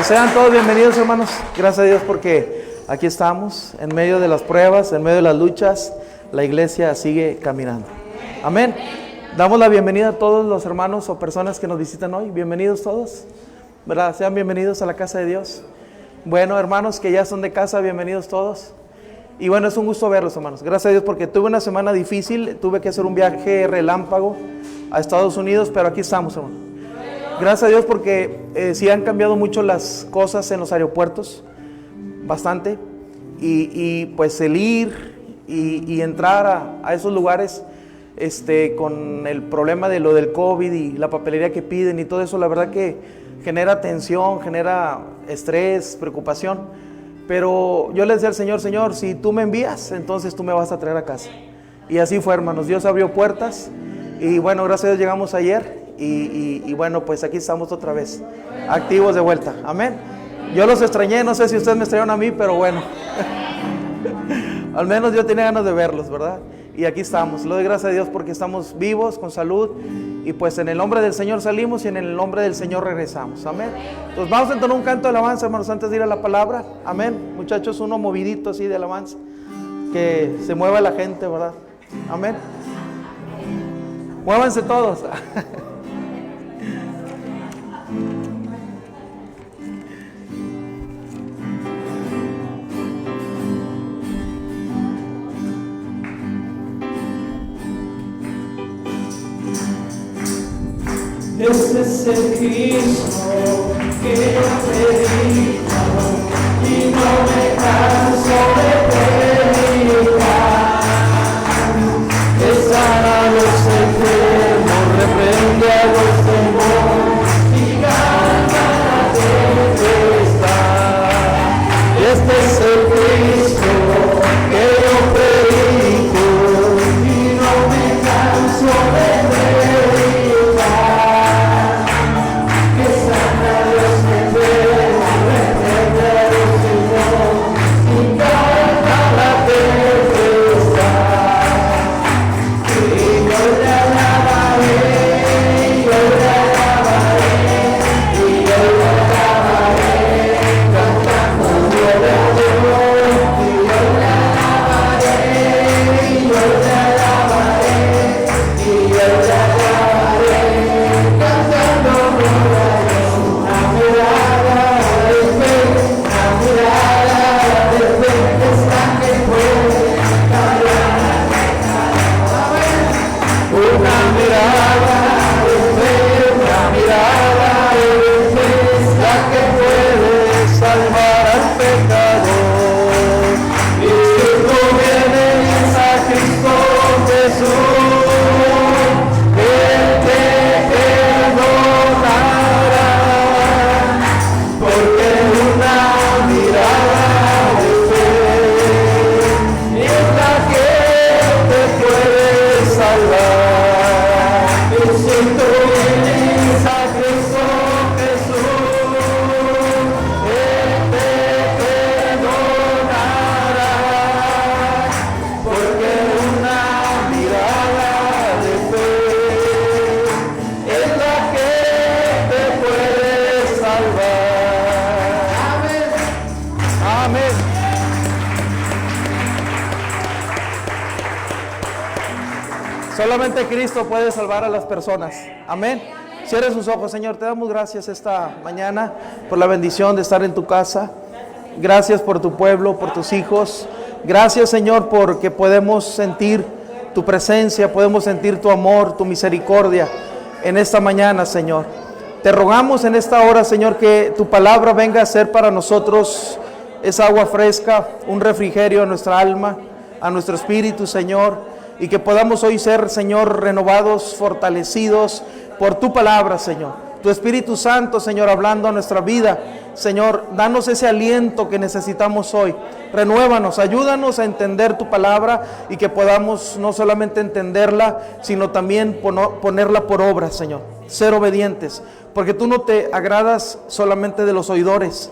Sean todos bienvenidos, hermanos. Gracias a Dios porque aquí estamos, en medio de las pruebas, en medio de las luchas, la iglesia sigue caminando. Amén. Damos la bienvenida a todos los hermanos o personas que nos visitan hoy. Bienvenidos todos, ¿verdad? Sean bienvenidos a la casa de Dios. Bueno, hermanos que ya son de casa, bienvenidos todos. Y bueno, es un gusto verlos, hermanos. Gracias a Dios porque tuve una semana difícil, tuve que hacer un viaje relámpago a Estados Unidos, pero aquí estamos, hermanos. Gracias a Dios porque sí han cambiado mucho las cosas en los aeropuertos, bastante, y pues el ir y entrar a esos lugares con el problema de lo del COVID y la papelería que piden y todo eso, la verdad que genera tensión, genera estrés, preocupación, pero yo le decía al Señor, Señor, si tú me envías, entonces tú me vas a traer a casa. Y así fue, hermanos, Dios abrió puertas y bueno, gracias a Dios llegamos ayer. Y bueno, pues aquí estamos otra vez, activos de vuelta, amén. Yo los extrañé, no sé si ustedes me extrañaron a mí, pero bueno, al menos yo tenía ganas de verlos, ¿verdad? Y aquí estamos, le doy gracias a Dios porque estamos vivos, con salud, y pues en el nombre del Señor salimos y en el nombre del Señor regresamos, amén. Entonces vamos a entonar un canto de alabanza, hermanos, antes de ir a la palabra, amén. Muchachos, uno movidito así de alabanza, que se mueva la gente, ¿verdad? Amén. Muévanse todos. Este es el Cristo que yo predico y no me canso de predicar. Que sana a los enfermos, reprende a los demonios y gana la tempestad. Este es el Cristo que yo predico y no me canso de predicar. Solamente Cristo puede salvar a las personas. Amén. Cierre sus ojos, Señor. Te damos gracias esta mañana por la bendición de estar en tu casa. Gracias por tu pueblo, por tus hijos. Gracias, Señor, porque podemos sentir tu presencia, podemos sentir tu amor, tu misericordia en esta mañana, Señor. Te rogamos en esta hora, Señor, que tu palabra venga a ser para nosotros esa agua fresca, un refrigerio a nuestra alma, a nuestro espíritu, Señor. Y que podamos hoy ser, Señor, renovados, fortalecidos por tu palabra, Señor. Tu Espíritu Santo, Señor, hablando a nuestra vida. Señor, danos ese aliento que necesitamos hoy. Renuévanos, ayúdanos a entender tu palabra y que podamos no solamente entenderla, sino también ponerla por obra, Señor. Ser obedientes, porque tú no te agradas solamente de los oidores.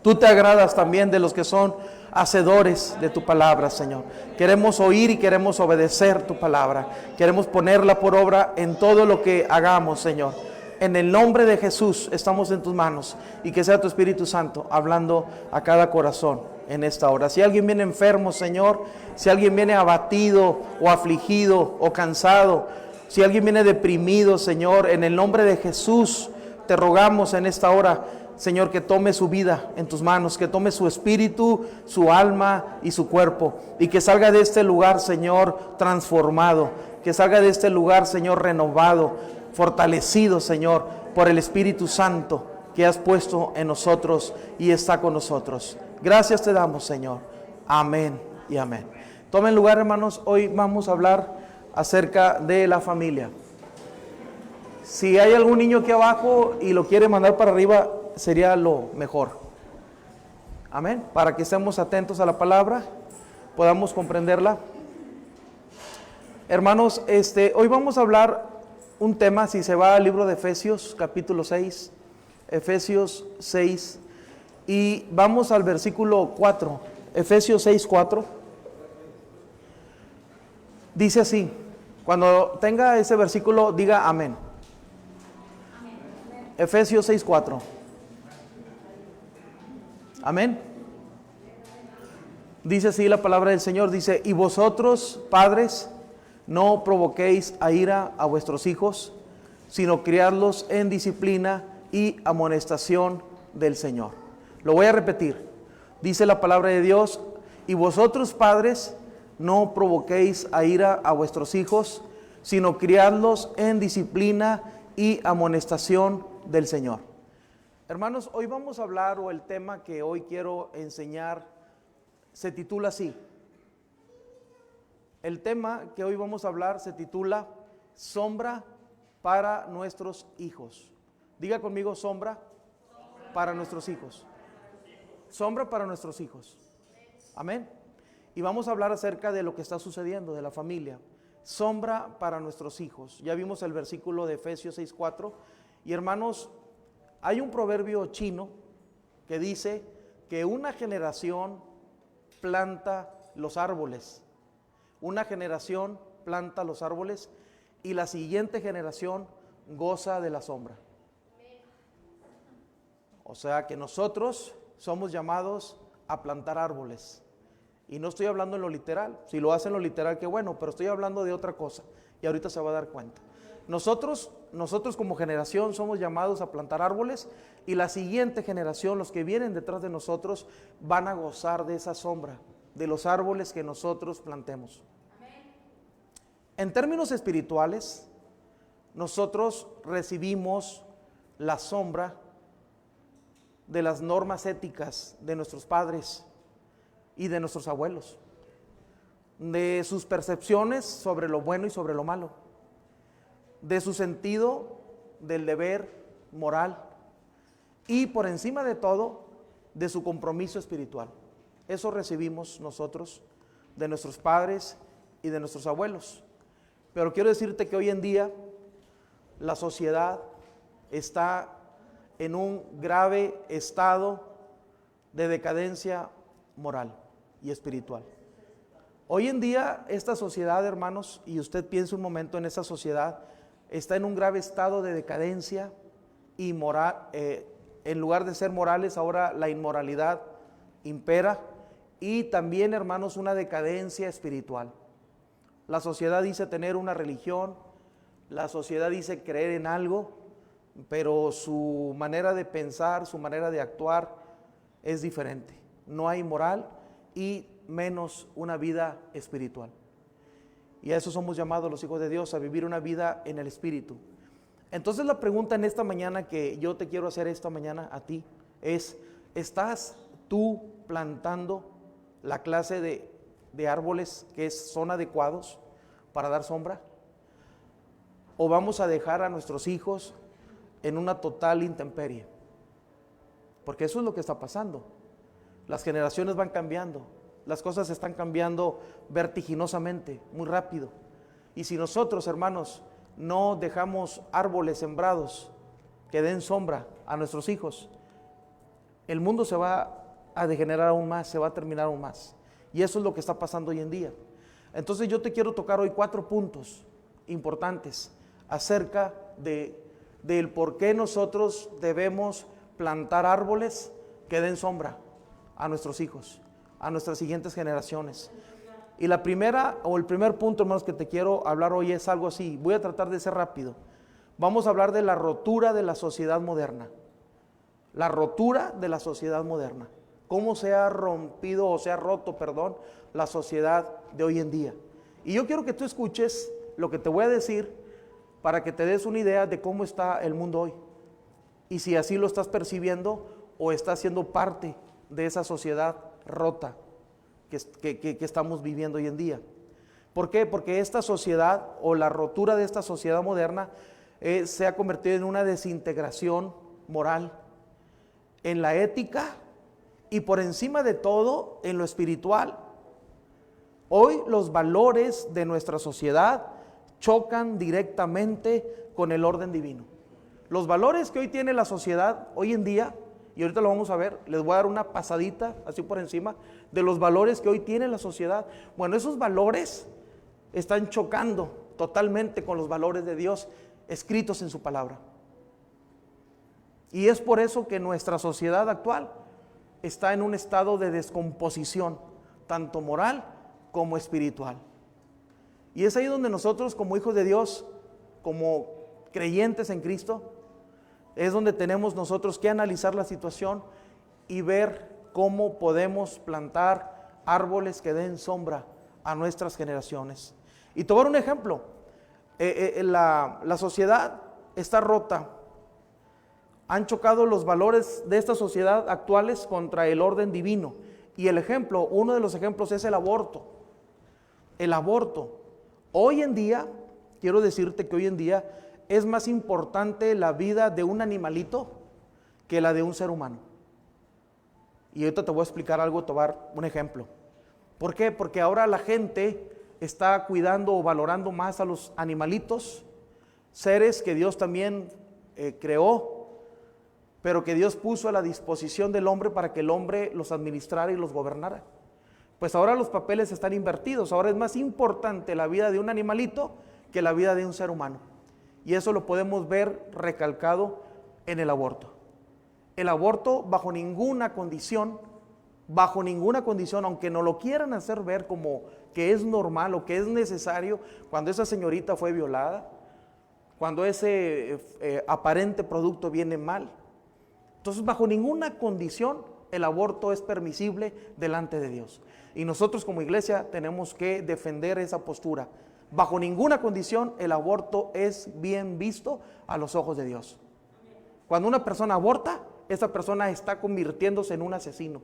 Tú te agradas también de los que son hacedores de tu palabra, Señor. Queremos oír y queremos obedecer tu palabra. Queremos ponerla por obra en todo lo que hagamos, Señor. En el nombre de Jesús estamos en tus manos y que sea tu Espíritu Santo hablando a cada corazón en esta hora. Si alguien viene enfermo, Señor, si alguien viene abatido o afligido o cansado, si alguien viene deprimido, Señor, en el nombre de Jesús te rogamos en esta hora, Señor, que tome su vida en tus manos, que tome su espíritu, su alma y su cuerpo, y que salga de este lugar, Señor, transformado, que salga de este lugar, Señor, renovado, fortalecido, Señor, por el Espíritu Santo que has puesto en nosotros y está con nosotros. Gracias te damos, Señor. Amén y amén. Tomen lugar, hermanos. Hoy vamos a hablar acerca de la familia. Si hay algún niño aquí abajo y lo quiere mandar para arriba, sería lo mejor. Amén. Para que estemos atentos a la palabra, podamos comprenderla. Hermanos, hoy vamos a hablar un tema, si se va al libro de Efesios, capítulo 6, Efesios 6, y vamos al versículo 4, Efesios 6, 4. Dice así, cuando tenga ese versículo, diga amén. Efesios 6, 4. Amén. Dice así la palabra del Señor, dice, y vosotros, padres, no provoquéis a ira a vuestros hijos, sino criadlos en disciplina y amonestación del Señor. Lo voy a repetir. Dice la palabra de Dios, y vosotros, padres, no provoquéis a ira a vuestros hijos, sino criadlos en disciplina y amonestación del Señor. Hermanos, hoy vamos a hablar, o el tema que hoy quiero enseñar, se titula así. El tema que hoy vamos a hablar se titula Sombra para nuestros hijos. Diga conmigo, sombra para nuestros hijos. Sombra para nuestros hijos. Amén. Y vamos a hablar acerca de lo que está sucediendo, de la familia. Sombra para nuestros hijos. Ya vimos el versículo de Efesios 6:4. Y hermanos, hay un proverbio chino que dice que una generación planta los árboles. Una generación planta los árboles y la siguiente generación goza de la sombra. O sea que nosotros somos llamados a plantar árboles. Y no estoy hablando en lo literal. Si lo hacen en lo literal, qué bueno, pero estoy hablando de otra cosa. Y ahorita se va a dar cuenta. Nosotros como generación somos llamados a plantar árboles y la siguiente generación, los que vienen detrás de nosotros, van a gozar de esa sombra, de los árboles que nosotros plantemos. En términos espirituales, nosotros recibimos la sombra de las normas éticas de nuestros padres y de nuestros abuelos, de sus percepciones sobre lo bueno y sobre lo malo, de su sentido del deber moral y por encima de todo, de su compromiso espiritual. Eso recibimos nosotros de nuestros padres y de nuestros abuelos. Pero quiero decirte que hoy en día la sociedad está en un grave estado de decadencia moral y espiritual. Hoy en día esta sociedad, hermanos, y usted piense un momento en esa sociedad, está en un grave estado de decadencia y moral. En lugar de ser morales, ahora la inmoralidad impera y también, hermanos, una decadencia espiritual. La sociedad dice tener una religión, la sociedad dice creer en algo, pero su manera de pensar, su manera de actuar es diferente. No hay moral y menos una vida espiritual. Y a eso somos llamados los hijos de Dios, a vivir una vida en el Espíritu. Entonces la pregunta en esta mañana que yo te quiero hacer esta mañana a ti es, ¿estás tú plantando la clase de árboles que son adecuados para dar sombra? ¿O vamos a dejar a nuestros hijos en una total intemperie? Porque eso es lo que está pasando. Las generaciones van cambiando. Las cosas están cambiando vertiginosamente, muy rápido. Y si nosotros, hermanos, no dejamos árboles sembrados que den sombra a nuestros hijos, el mundo se va a degenerar aún más, se va a terminar aún más. Y eso es lo que está pasando hoy en día. Entonces yo te quiero tocar hoy 4 puntos importantes acerca de del por qué nosotros debemos plantar árboles que den sombra a nuestros hijos, a nuestras siguientes generaciones. Y la primera, o el primer punto, hermanos, que te quiero hablar hoy es algo así. Voy a tratar de ser rápido. Vamos a hablar de la rotura de la sociedad moderna. La rotura de la sociedad moderna. Cómo se ha rompido, o se ha roto, perdón, la sociedad de hoy en día. Y yo quiero que tú escuches lo que te voy a decir para que te des una idea de cómo está el mundo hoy. Y si así lo estás percibiendo o estás siendo parte de esa sociedad rota que estamos viviendo hoy en día. ¿Por qué? Porque esta sociedad o la rotura de esta sociedad moderna se ha convertido en una desintegración moral, en la ética y por encima de todo en lo espiritual. Hoy los valores de nuestra sociedad chocan directamente con el orden divino. Los valores que hoy tiene la sociedad hoy en día, y ahorita lo vamos a ver, les voy a dar una pasadita así por encima de los valores que hoy tiene la sociedad. Bueno, esos valores están chocando totalmente con los valores de Dios escritos en su palabra. Y es por eso que nuestra sociedad actual está en un estado de descomposición, tanto moral como espiritual. Y es ahí donde nosotros como hijos de Dios, como creyentes en Cristo, es donde tenemos nosotros que analizar la situación y ver cómo podemos plantar árboles que den sombra a nuestras generaciones. Y te voy a dar un ejemplo. La sociedad está rota. Han chocado los valores de esta sociedad actuales contra el orden divino. Y el ejemplo, uno de los ejemplos es el aborto. El aborto. Hoy en día, quiero decirte que hoy en día es más importante la vida de un animalito que la de un ser humano. Y ahorita te voy a explicar algo, te voy a dar un ejemplo. ¿Por qué? Porque ahora la gente está cuidando o valorando más a los animalitos, seres que Dios también creó, pero que Dios puso a la disposición del hombre para que el hombre los administrara y los gobernara. Pues ahora los papeles están invertidos. Ahora es más importante la vida de un animalito que la vida de un ser humano. Y eso lo podemos ver recalcado en el aborto. El aborto bajo ninguna condición, aunque no lo quieran hacer ver como que es normal o que es necesario, cuando esa señorita fue violada, cuando ese aparente producto viene mal. Entonces, bajo ninguna condición el aborto es permisible delante de Dios. Y nosotros como iglesia tenemos que defender esa postura. Bajo ninguna condición el aborto es bien visto a los ojos de Dios. Cuando una persona aborta, esa persona está convirtiéndose en un asesino.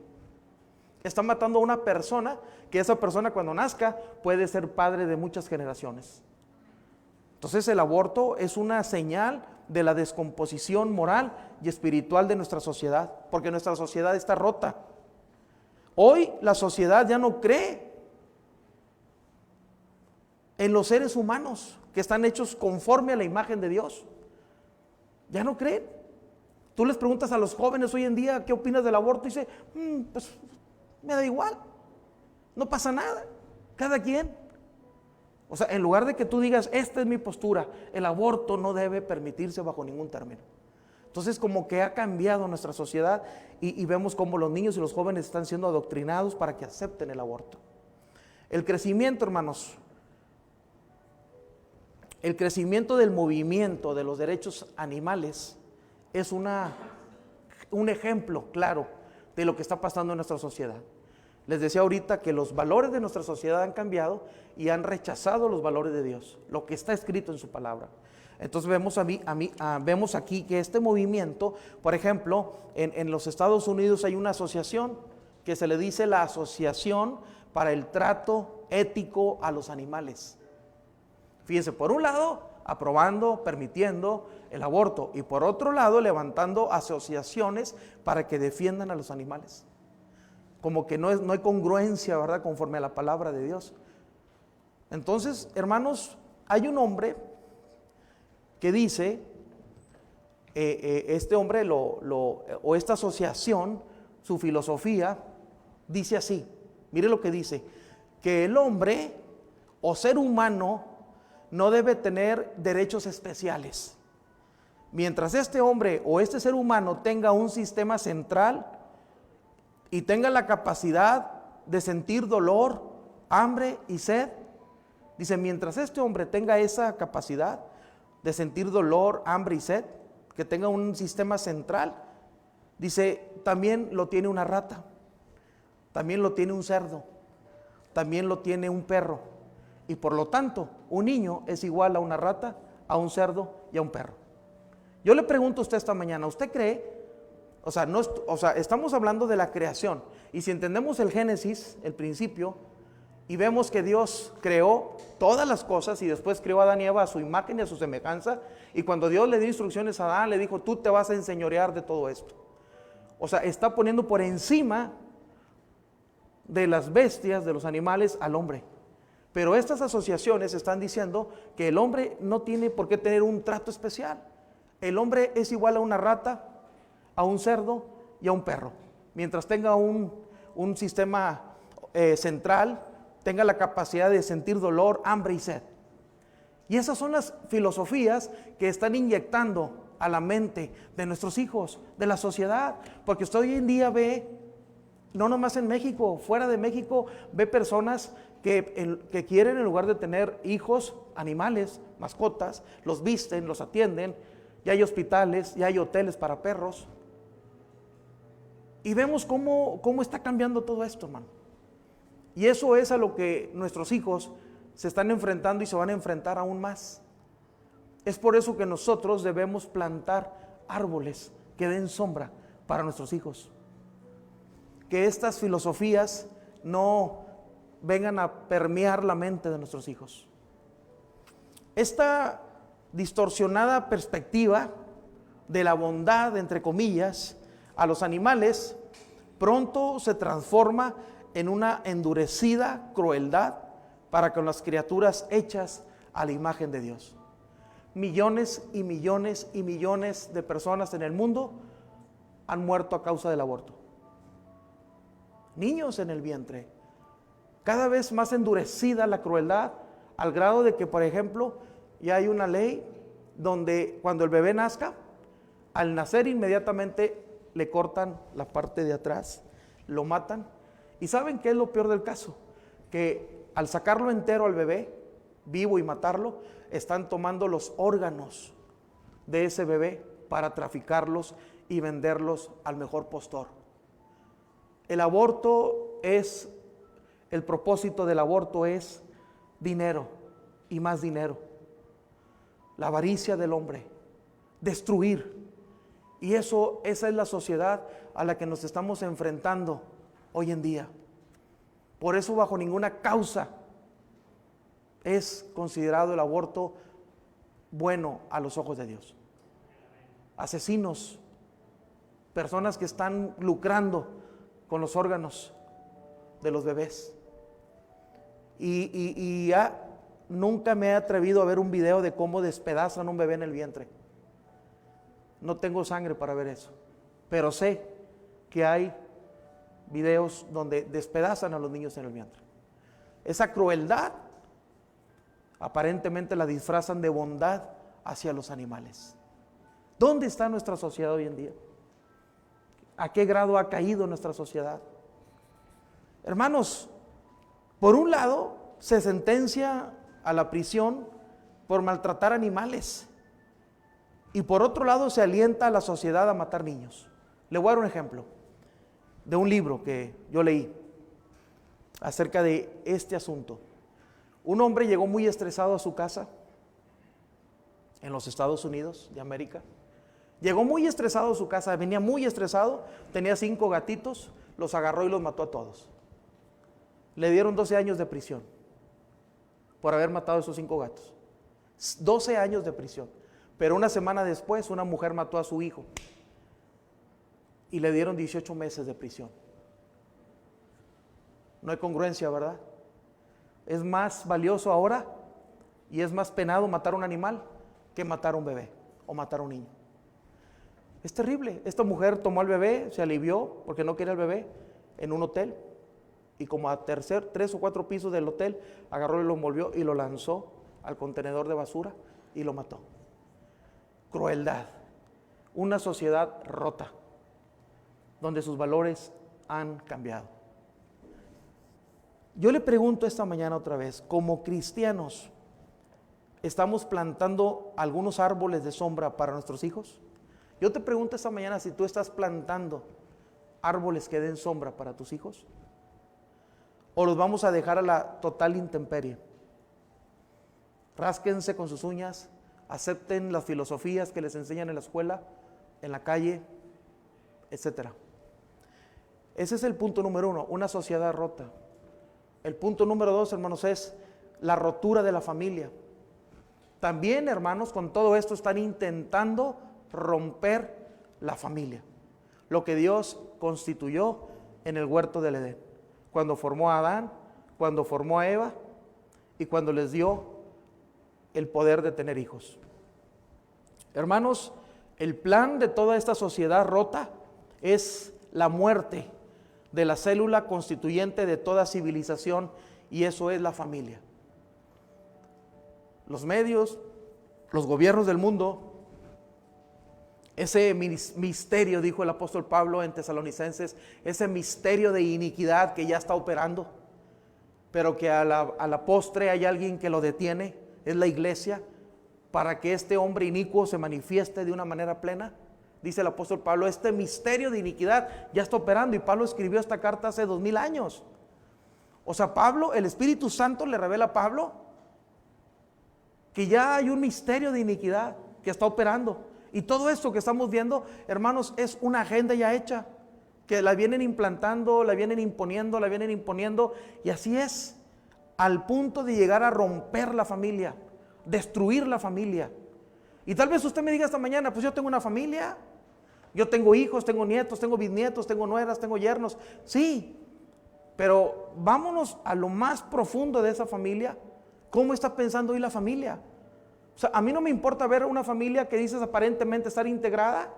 Está matando a una persona, que esa persona cuando nazca puede ser padre de muchas generaciones. Entonces el aborto es una señal de la descomposición moral y espiritual de nuestra sociedad, porque nuestra sociedad está rota. Hoy la sociedad ya no cree en los seres humanos que están hechos conforme a la imagen de Dios. Ya no creen. Tú les preguntas a los jóvenes hoy en día qué opinas del aborto y dice, pues me da igual, no pasa nada, cada quien. O sea, en lugar de que tú digas, esta es mi postura, el aborto no debe permitirse bajo ningún término. Entonces como que ha cambiado nuestra sociedad y vemos cómo los niños y los jóvenes están siendo adoctrinados para que acepten el aborto. El crecimiento, hermanos, el crecimiento del movimiento de los derechos animales es un ejemplo claro de lo que está pasando en nuestra sociedad. Les decía ahorita que los valores de nuestra sociedad han cambiado y han rechazado los valores de Dios, lo que está escrito en su palabra. Entonces vemos aquí que este movimiento, por ejemplo, en los Estados Unidos hay una asociación que se le dice la Asociación para el Trato Ético a los Animales. Fíjense, por un lado, aprobando, permitiendo el aborto, y por otro lado, levantando asociaciones para que defiendan a los animales. Como que no hay congruencia, ¿verdad?, conforme a la palabra de Dios. Entonces, hermanos, hay un hombre que dice, este hombre o esta asociación, su filosofía, dice así, mire lo que dice, que el hombre o ser humano no debe tener derechos especiales. mientras este hombre o este ser humano tenga un sistema central y tenga la capacidad de sentir dolor, hambre y sed, dice, mientras este hombre tenga esa capacidad de sentir dolor, hambre y sed, que tenga un sistema central, dice, también lo tiene una rata, también lo tiene un cerdo, también lo tiene un perro. Y por lo tanto, un niño es igual a una rata, a un cerdo y a un perro. Yo le pregunto a usted esta mañana, ¿usted cree? Estamos hablando de la creación. Y si entendemos el Génesis, el principio, y vemos que Dios creó todas las cosas y después creó a Adán y Eva a su imagen y a su semejanza, y cuando Dios le dio instrucciones a Adán, le dijo, tú te vas a enseñorear de todo esto. O sea, está poniendo por encima de las bestias, de los animales, al hombre. Pero estas asociaciones están diciendo que el hombre no tiene por qué tener un trato especial. El hombre es igual a una rata, a un cerdo y a un perro. Mientras tenga un sistema central, tenga la capacidad de sentir dolor, hambre y sed. Y esas son las filosofías que están inyectando a la mente de nuestros hijos, de la sociedad. Porque usted hoy en día ve, no nomás en México, fuera de México, ve personas que quieren, en lugar de tener hijos, animales, mascotas, los visten, los atienden. Ya hay hospitales, ya hay hoteles para perros. Y vemos cómo está cambiando todo esto, hermano. Y eso es a lo que nuestros hijos se están enfrentando y se van a enfrentar aún más. Es por eso que nosotros debemos plantar árboles que den sombra para nuestros hijos. Que estas filosofías no vengan a permear la mente de nuestros hijos. Esta distorsionada perspectiva de la bondad, entre comillas, a los animales, pronto se transforma en una endurecida crueldad para con las criaturas hechas a la imagen de Dios. Millones y millones y millones de personas en el mundo han muerto a causa del aborto. Niños en el vientre. Cada vez más endurecida la crueldad, al grado de que, por ejemplo, ya hay una ley donde cuando el bebé nazca, al nacer inmediatamente le cortan la parte de atrás, lo matan. ¿Y saben qué es lo peor del caso? Que al sacarlo entero al bebé, vivo, y matarlo, están tomando los órganos de ese bebé para traficarlos y venderlos al mejor postor. El propósito del aborto es dinero y más dinero. La avaricia del hombre, destruir. Y esa es la sociedad a la que nos estamos enfrentando hoy en día. Por eso, bajo ninguna causa es considerado el aborto bueno a los ojos de Dios. Asesinos, personas que están lucrando con los órganos de los bebés. Y ya nunca me he atrevido a ver un video de cómo despedazan un bebé en el vientre. No tengo sangre para ver eso, pero sé que hay videos donde despedazan a los niños en el vientre. Esa crueldad aparentemente la disfrazan de bondad hacia los animales. ¿Dónde está nuestra sociedad hoy en día? ¿A qué grado ha caído nuestra sociedad? Hermanos, por un lado se sentencia a la prisión por maltratar animales, y por otro lado se alienta a la sociedad a matar niños. Le voy a dar un ejemplo de un libro que yo leí acerca de este asunto. Un hombre llegó muy estresado a su casa en los Estados Unidos de América. Llegó muy estresado a su casa, venía muy estresado, tenía 5 gatitos, los agarró y los mató a todos. Le dieron 12 años de prisión por haber matado a esos 5 gatos. 12 años de prisión. Pero una semana después, una mujer mató a su hijo y le dieron 18 meses de prisión. No hay congruencia, ¿verdad? Es más valioso ahora y es más penado matar a un animal que matar a un bebé o matar a un niño. Es terrible. Esta mujer tomó al bebé, se alivió porque no quería al bebé, en un hotel, y como a 3 o 4 pisos del hotel, agarró y lo envolvió y lo lanzó al contenedor de basura y lo mató. Crueldad. una sociedad rota, donde sus valores han cambiado. Yo le pregunto esta mañana otra vez, como cristianos, ¿estamos plantando algunos árboles de sombra para nuestros hijos? Yo te pregunto esta mañana si tú estás plantando árboles que den sombra para tus hijos, o los vamos a dejar a la total intemperie. Rásquense con sus uñas, acepten las filosofías que les enseñan en la escuela, en la calle, etc. Ese es el punto número 1, una sociedad rota. El punto número 2, hermanos, es la rotura de la familia. También, hermanos, con todo esto están intentando romper la familia, lo que Dios constituyó en el huerto del Edén, cuando formó a Adán, cuando formó a Eva y cuando les dio el poder de tener hijos. Hermanos, el plan de toda esta sociedad rota es la muerte de la célula constituyente de toda civilización, y eso es la familia. Los medios, los gobiernos del mundo, ese misterio, dijo el apóstol Pablo en Tesalonicenses, ese misterio de iniquidad que ya está operando, pero que a la postre hay alguien que lo detiene, es la iglesia, para que este hombre inicuo se manifieste de una manera plena. Dice el apóstol Pablo, este misterio de iniquidad ya está operando, y Pablo escribió esta carta hace 2000 años. O sea, Pablo, el Espíritu Santo le revela a Pablo que ya hay un misterio de iniquidad que está operando. Y todo esto que estamos viendo, hermanos, es una agenda ya hecha, que la vienen implantando, la vienen imponiendo, y así es, al punto de llegar a romper la familia, destruir la familia. Y tal vez usted me diga esta mañana, pues yo tengo una familia, yo tengo hijos, tengo nietos, tengo bisnietos, tengo nueras, tengo yernos. Sí, pero vámonos a lo más profundo de esa familia. ¿Cómo está pensando hoy la familia? O sea, a mí no me importa ver una familia que dices aparentemente estar integrada,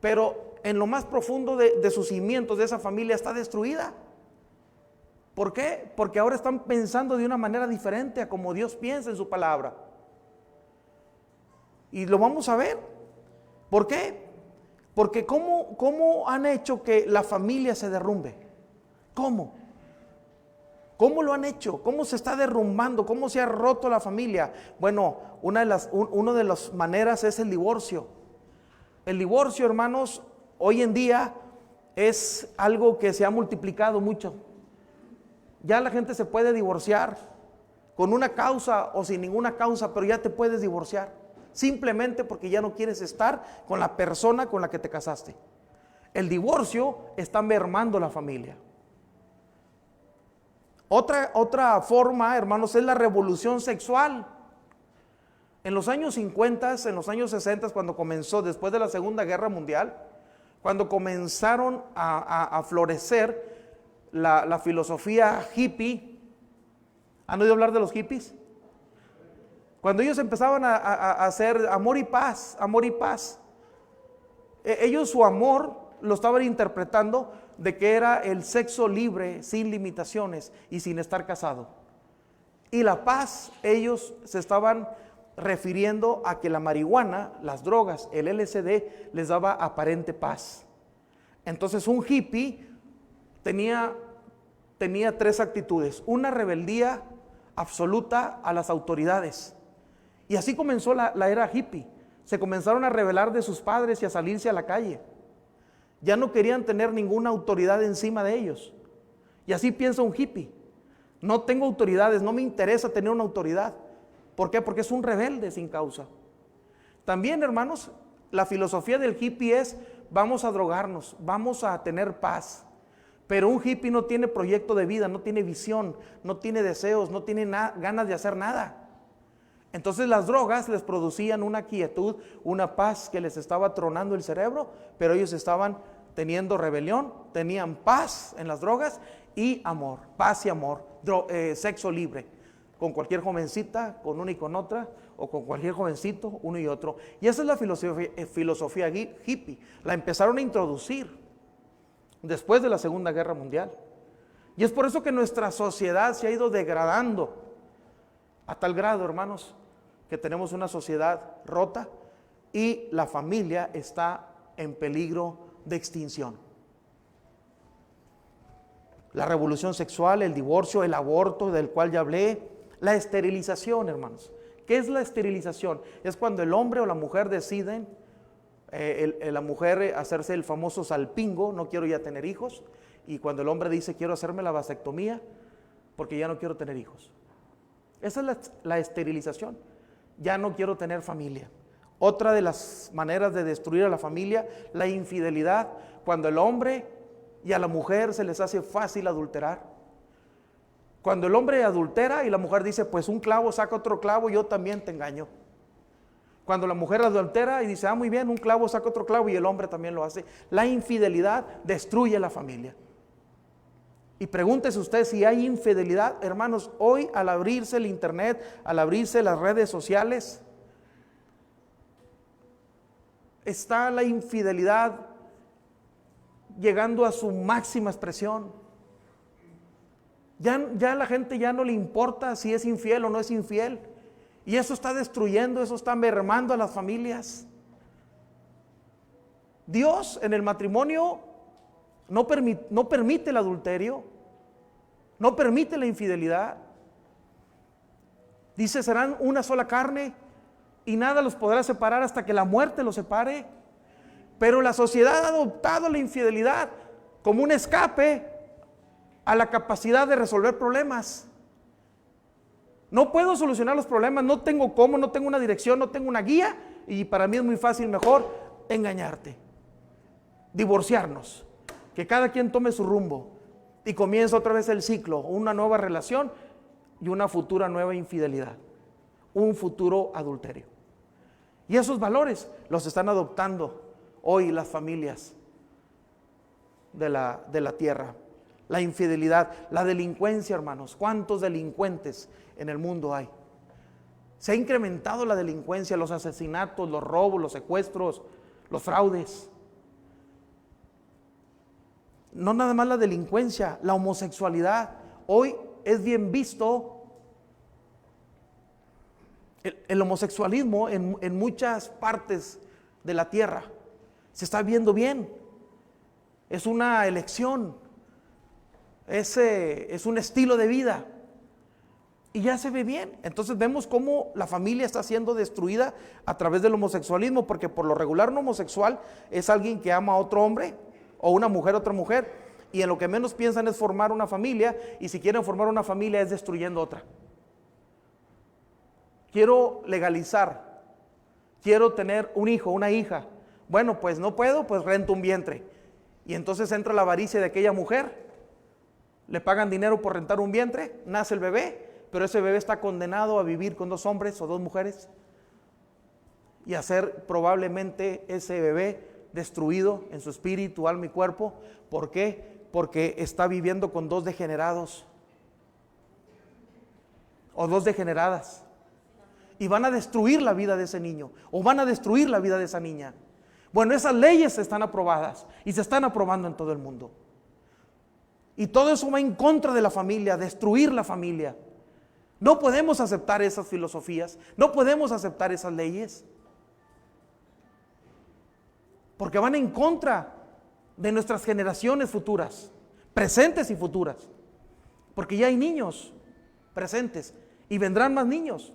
pero en lo más profundo de sus cimientos de esa familia está destruida. ¿Por qué? Porque ahora están pensando de una manera diferente a como Dios piensa en su palabra. Y lo vamos a ver. ¿Por qué? Porque ¿cómo han hecho que la familia se derrumbe? ¿Cómo? ¿Cómo lo han hecho? ¿Cómo se está derrumbando? ¿Cómo se ha roto la familia? Bueno, una de las maneras es el divorcio. El divorcio, hermanos, hoy en día es algo que se ha multiplicado mucho. Ya la gente se puede divorciar con una causa o sin ninguna causa, pero ya te puedes divorciar, simplemente porque ya no quieres estar con la persona con la que te casaste. El divorcio está mermando la familia. Otra forma, hermanos, es la revolución sexual. En los años 50, en los años 60, cuando comenzó, después de la Segunda Guerra Mundial, cuando comenzaron a florecer la filosofía hippie. ¿Han oído hablar de los hippies? Cuando ellos empezaban a hacer amor y paz, ellos su amor lo estaban interpretando de que era el sexo libre, sin limitaciones y sin estar casado. Y la paz, ellos se estaban refiriendo a que la marihuana, las drogas, el LSD les daba aparente paz. Entonces un hippie tenía 3 actitudes: una rebeldía absoluta a las autoridades. Y así comenzó la era hippie. Se comenzaron a rebelar de sus padres y a salirse a la calle. Ya no querían tener ninguna autoridad encima de ellos. Y así piensa un hippie: no tengo autoridades, no me interesa tener una autoridad. ¿Por qué? Porque es un rebelde sin causa. También, hermanos, la filosofía del hippie es: vamos a drogarnos, vamos a tener paz. Pero un hippie no tiene proyecto de vida, no tiene visión, no tiene deseos, no tiene ganas de hacer nada. Entonces las drogas les producían una quietud, una paz que les estaba tronando el cerebro, pero ellos estaban teniendo rebelión, tenían paz en las drogas y amor, paz y amor, sexo libre, con cualquier jovencita, con una y con otra, o con cualquier jovencito, uno y otro. Y esa es la filosofía hippie. La empezaron a introducir después de la Segunda Guerra Mundial. Y es por eso que nuestra sociedad se ha ido degradando a tal grado, hermanos, que tenemos una sociedad rota, y la familia está en peligro de extinción. La revolución sexual, el divorcio, el aborto del cual ya hablé, la esterilización, hermanos. ¿Qué es la esterilización? Es cuando el hombre o la mujer deciden, la mujer hacerse el famoso salpingo, no quiero ya tener hijos, y cuando el hombre dice quiero hacerme la vasectomía porque ya no quiero tener hijos. Esa es la esterilización. Ya no quiero tener familia. Otra de las maneras de destruir a la familia, la infidelidad, cuando el hombre y a la mujer se les hace fácil adulterar. Cuando el hombre adultera y la mujer dice, pues un clavo saca otro clavo, yo también te engaño. Cuando la mujer adultera y dice, muy bien, un clavo saca otro clavo, y el hombre también lo hace. La infidelidad destruye la familia. Y pregúntese usted si hay infidelidad. Hermanos, hoy al abrirse el internet, al abrirse las redes sociales, está la infidelidad llegando a su máxima expresión. Ya a la gente ya no le importa si es infiel o no es infiel. Y eso está destruyendo, eso está mermando a las familias. Dios en el matrimonio no permite el adulterio, no permite la infidelidad. Dice, serán una sola carne y nada los podrá separar hasta que la muerte los separe. Pero la sociedad ha adoptado la infidelidad como un escape a la capacidad de resolver problemas. No puedo solucionar los problemas, no tengo cómo, no tengo una dirección, no tengo una guía, y para mí es muy fácil, mejor engañarte, divorciarnos, que cada quien tome su rumbo y comienza otra vez el ciclo, una nueva relación y una futura nueva infidelidad, un futuro adulterio. Y esos valores los están adoptando hoy las familias de la tierra. La infidelidad, la delincuencia, hermanos. ¿Cuántos delincuentes en el mundo hay? Se ha incrementado la delincuencia, los asesinatos, los robos, los secuestros, los fraudes. No nada más la delincuencia, la homosexualidad. Hoy es bien visto el homosexualismo en muchas partes de la tierra. Se está viendo bien. Es una elección. Es un estilo de vida y ya se ve bien. Entonces vemos cómo la familia está siendo destruida a través del homosexualismo, porque por lo regular un homosexual es alguien que ama a otro hombre o una mujer a otra mujer, y en lo que menos piensan es formar una familia, y si quieren formar una familia es destruyendo otra. Quiero legalizar, quiero tener un hijo, una hija. Bueno, pues no puedo, pues rento un vientre, y entonces entra la avaricia de aquella mujer. Le pagan dinero por rentar un vientre, nace el bebé, pero ese bebé está condenado a vivir con 2 hombres o 2 mujeres y a ser probablemente ese bebé destruido en su espíritu, alma y cuerpo. ¿Por qué? Porque está viviendo con 2 degenerados o 2 degeneradas, y van a destruir la vida de ese niño o van a destruir la vida de esa niña. Bueno, esas leyes están aprobadas y se están aprobando en todo el mundo. Y todo eso va en contra de la familia, destruir la familia. No podemos aceptar esas filosofías, no podemos aceptar esas leyes, porque van en contra de nuestras generaciones futuras, presentes y futuras, porque ya hay niños presentes y vendrán más niños.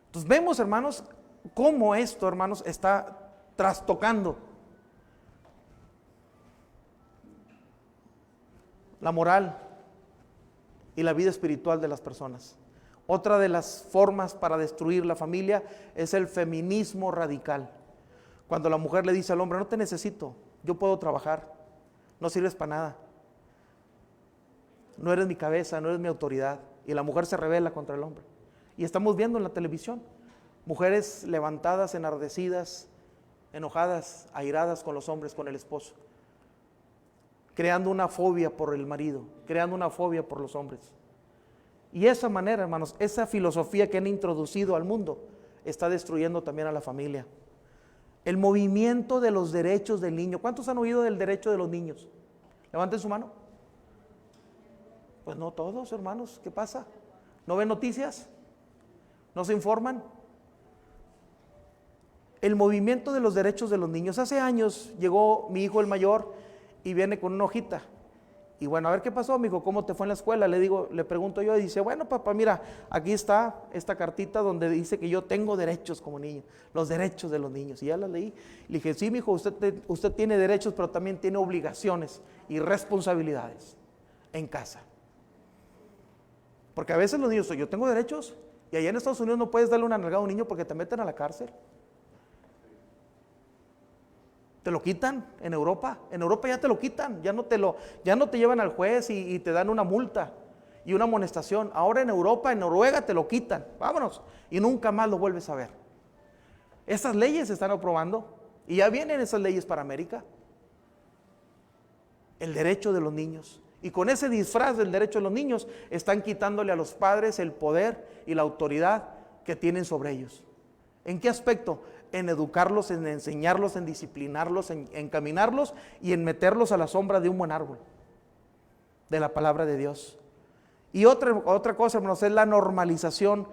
Entonces vemos, hermanos, cómo esto, hermanos, está trastocando la moral y la vida espiritual de las personas. Otra de las formas para destruir la familia es el feminismo radical. Cuando la mujer le dice al hombre, no te necesito, yo puedo trabajar, no sirves para nada, no eres mi cabeza, no eres mi autoridad, y la mujer se rebela contra el hombre. Y estamos viendo en la televisión mujeres levantadas, enardecidas, enojadas, airadas con los hombres, con el esposo, creando una fobia por el marido, creando una fobia por los hombres. Y esa manera, hermanos, esa filosofía que han introducido al mundo está destruyendo también a la familia. El movimiento de los derechos del niño. ¿Cuántos han oído del derecho de los niños? Levanten su mano. Pues no todos, hermanos. ¿Qué pasa? ¿No ven noticias? ¿No se informan? el movimiento de los derechos de los niños. Hace años llegó mi hijo el mayor y viene con una hojita. Y bueno, a ver qué pasó, mijo, ¿cómo te fue en la escuela? Le pregunto yo, y dice, bueno, papá, mira, aquí está esta cartita donde dice que yo tengo derechos como niño, los derechos de los niños. Y ya la leí. Le dije, sí, mijo, usted tiene derechos, pero también tiene obligaciones y responsabilidades en casa. Porque a veces los niños, yo tengo derechos, y allá en Estados Unidos no puedes darle una nalgada a un niño porque te meten a la cárcel. Te lo quitan en Europa ya te lo quitan, ya no te llevan al juez y te dan una multa y una amonestación. Ahora en Europa, en Noruega te lo quitan, vámonos, y nunca más lo vuelves a ver. Esas leyes se están aprobando y ya vienen esas leyes para América. El derecho de los niños. Y con ese disfraz del derecho de los niños están quitándole a los padres el poder y la autoridad que tienen sobre ellos. ¿En qué aspecto? En educarlos, en enseñarlos, en disciplinarlos, en encaminarlos y en meterlos a la sombra de un buen árbol, de la palabra de Dios. Y otra cosa, hermanos, es la normalización,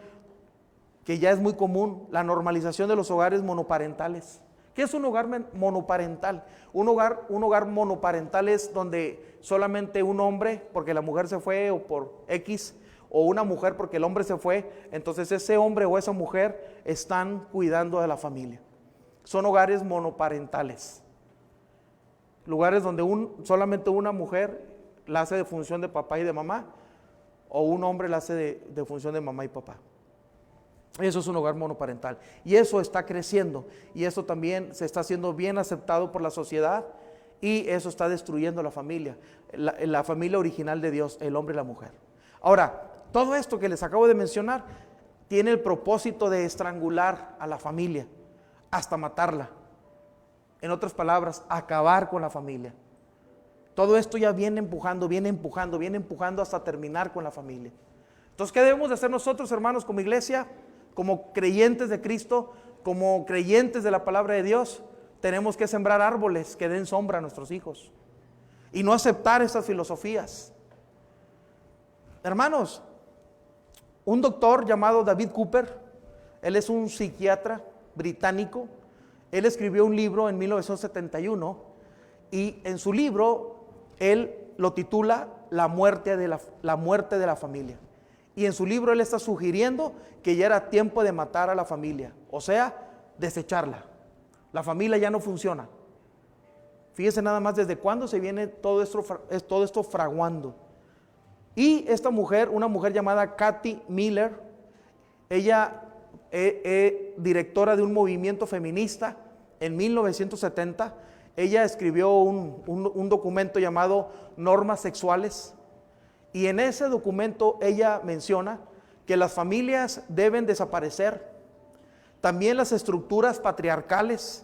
que ya es muy común, la normalización de los hogares monoparentales. ¿Qué es un hogar monoparental? Un hogar monoparental es donde solamente un hombre, porque la mujer se fue o por X, o una mujer porque el hombre se fue, entonces ese hombre o esa mujer están cuidando de la familia. Son hogares monoparentales. Lugares donde solamente una mujer la hace de función de papá y de mamá, o un hombre la hace de función de mamá y papá. Eso es un hogar monoparental. Y eso está creciendo. Y eso también se está haciendo bien aceptado por la sociedad. Y eso está destruyendo la familia. La familia original de Dios, el hombre y la mujer. Ahora, todo esto que les acabo de mencionar tiene el propósito de estrangular a la familia hasta matarla. En otras palabras, acabar con la familia. Todo esto ya viene empujando hasta terminar con la familia. Entonces, ¿qué debemos de hacer nosotros, hermanos, como iglesia? Como creyentes de Cristo, como creyentes de la palabra de Dios, tenemos que sembrar árboles que den sombra a nuestros hijos y no aceptar esas filosofías. Hermanos, un doctor llamado David Cooper, él es un psiquiatra británico, él escribió un libro en 1971 y en su libro él lo titula La muerte de la familia. Y en su libro él está sugiriendo que ya era tiempo de matar a la familia, o sea, desecharla. La familia ya no funciona. Fíjese nada más desde cuándo se viene todo esto fraguando. Y esta mujer, una mujer llamada Cathy Miller, ella directora de un movimiento feminista en 1970, ella escribió un documento llamado Normas Sexuales. Y en ese documento ella menciona que las familias deben desaparecer, también las estructuras patriarcales.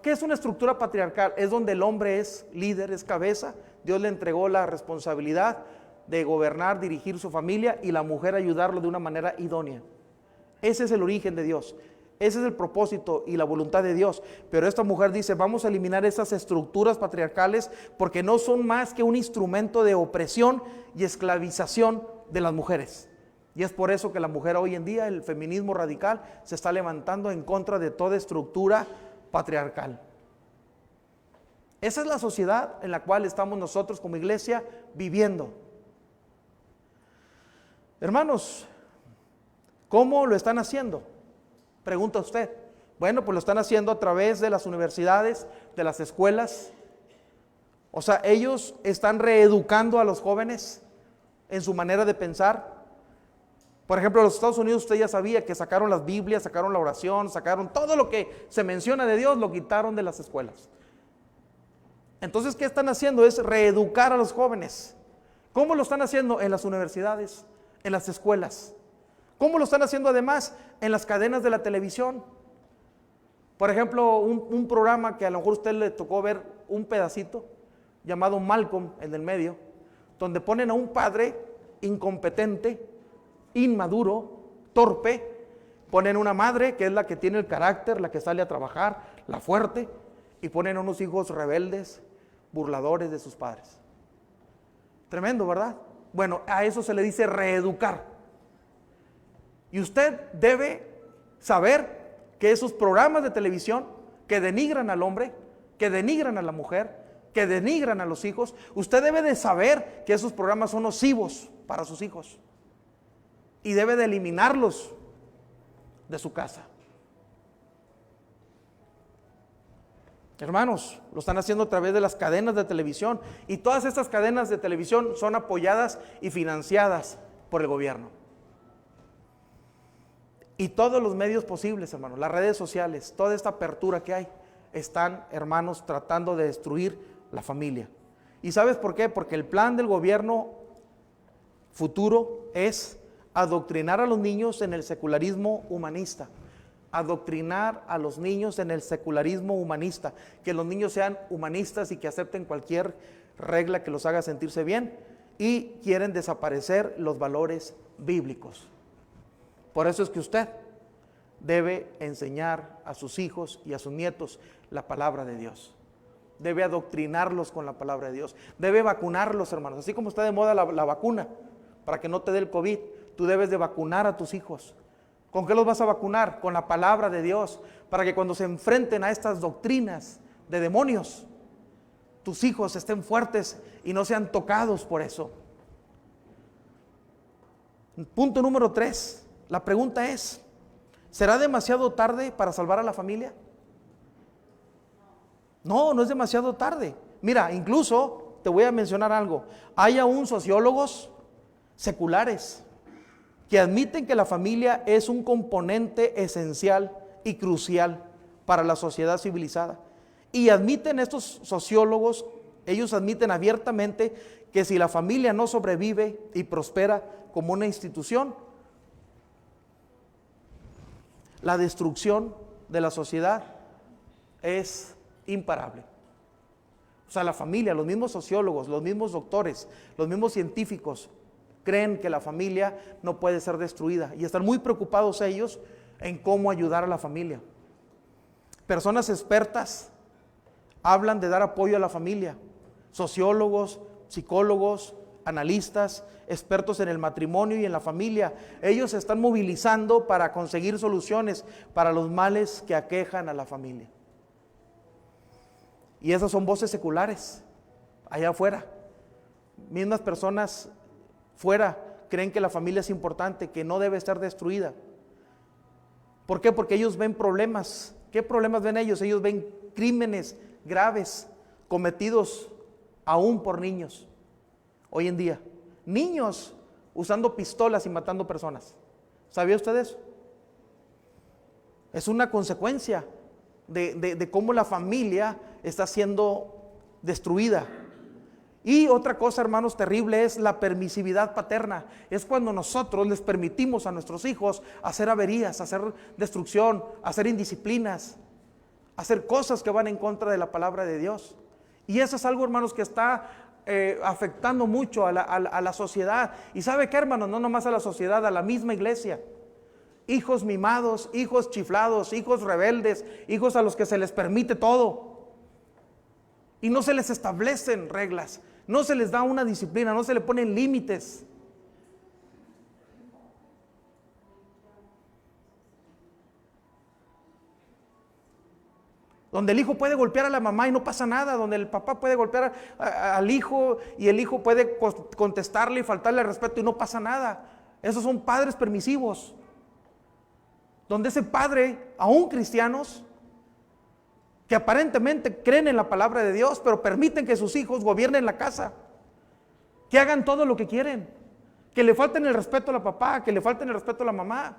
¿Qué es una estructura patriarcal? Es donde el hombre es líder, es cabeza. Dios le entregó la responsabilidad de gobernar, dirigir su familia y la mujer ayudarlo de una manera idónea. Ese es el origen de Dios. Ese es el propósito y la voluntad de Dios. Pero esta mujer dice, vamos a eliminar esas estructuras patriarcales porque no son más que un instrumento de opresión y esclavización de las mujeres. Y es por eso que la mujer hoy en día, el feminismo radical, se está levantando en contra de toda estructura patriarcal. Esa es la sociedad en la cual estamos nosotros como iglesia viviendo. Hermanos, ¿cómo lo están haciendo? Pregunta usted. Bueno, pues lo están haciendo a través de las universidades, de las escuelas. O sea, ellos están reeducando a los jóvenes en su manera de pensar. Por ejemplo, en los Estados Unidos usted ya sabía que sacaron las Biblias, sacaron la oración, sacaron todo lo que se menciona de Dios, lo quitaron de las escuelas. Entonces, ¿qué están haciendo? Es reeducar a los jóvenes. ¿Cómo lo están haciendo? En las universidades, en las escuelas. ¿Cómo lo están haciendo además? En las cadenas de la televisión. Por ejemplo, un programa que a lo mejor a usted le tocó ver un pedacito, llamado Malcolm, el del medio, donde ponen a un padre incompetente, inmaduro, torpe, ponen una madre que es la que tiene el carácter, la que sale a trabajar, la fuerte, y ponen a unos hijos rebeldes, burladores de sus padres. Tremendo, ¿verdad? Bueno, a eso se le dice reeducar. Y usted debe saber que esos programas de televisión que denigran al hombre, que denigran a la mujer, que denigran a los hijos, usted debe de saber que esos programas son nocivos para sus hijos y debe de eliminarlos de su casa. Hermanos, lo están haciendo a través de las cadenas de televisión, y todas estas cadenas de televisión son apoyadas y financiadas por el gobierno. Y todos los medios posibles, hermanos, las redes sociales, toda esta apertura que hay, están, hermanos, tratando de destruir la familia. ¿Y sabes por qué? Porque el plan del gobierno futuro es adoctrinar a los niños en el secularismo humanista. Adoctrinar a los niños en el secularismo humanista, que los niños sean humanistas y que acepten cualquier regla que los haga sentirse bien, y quieren desaparecer los valores bíblicos. Por eso es que usted debe enseñar a sus hijos y a sus nietos la palabra de Dios. Debe adoctrinarlos con la palabra de Dios. Debe vacunarlos, hermanos. Así como está de moda la vacuna para que no te dé el COVID, tú debes de vacunar a tus hijos. ¿Con qué los vas a vacunar? Con la palabra de Dios, para que cuando se enfrenten a estas doctrinas de demonios, tus hijos estén fuertes y no sean tocados por eso. Punto número 3. La pregunta es, ¿será demasiado tarde para salvar a la familia? No, no es demasiado tarde. Mira, incluso te voy a mencionar algo. Hay aún sociólogos seculares que admiten que la familia es un componente esencial y crucial para la sociedad civilizada. Y admiten estos sociólogos, ellos admiten abiertamente que si la familia no sobrevive y prospera como una institución, la destrucción de la sociedad es imparable. O sea, la familia, los mismos sociólogos, los mismos doctores, los mismos científicos creen que la familia no puede ser destruida y están muy preocupados ellos en cómo ayudar a la familia. Personas expertas hablan de dar apoyo a la familia, sociólogos, psicólogos, analistas, expertos en el matrimonio y en la familia. Ellos se están movilizando para conseguir soluciones para los males que aquejan a la familia. Y esas son voces seculares, allá afuera. Mismas personas fuera creen que la familia es importante, que no debe estar destruida. ¿Por qué? Porque ellos ven problemas. ¿Qué problemas ven ellos? Ellos ven crímenes graves cometidos aún por niños. Hoy en día, niños usando pistolas y matando personas. ¿Sabía usted eso? Es una consecuencia de cómo la familia está siendo destruida. Y otra cosa, hermanos, terrible es la permisividad paterna. Es cuando nosotros les permitimos a nuestros hijos hacer averías, hacer destrucción, hacer indisciplinas, hacer cosas que van en contra de la palabra de Dios. Y eso es algo, hermanos, que está afectando mucho a la sociedad. Y ¿sabe qué, hermanos? No nomás a la sociedad, a la misma iglesia. Hijos mimados, hijos chiflados, hijos rebeldes, hijos a los que se les permite todo. Y no se les establecen reglas, no se les da una disciplina, no se le ponen límites. Donde el hijo puede golpear a la mamá y no pasa nada, donde el papá puede golpear al hijo y el hijo puede contestarle y faltarle al respeto y no pasa nada. Esos son padres permisivos. Donde ese padre, aún cristianos, que aparentemente creen en la palabra de Dios, pero permiten que sus hijos gobiernen la casa, que hagan todo lo que quieren, que le falten el respeto a la papá, que le falten el respeto a la mamá.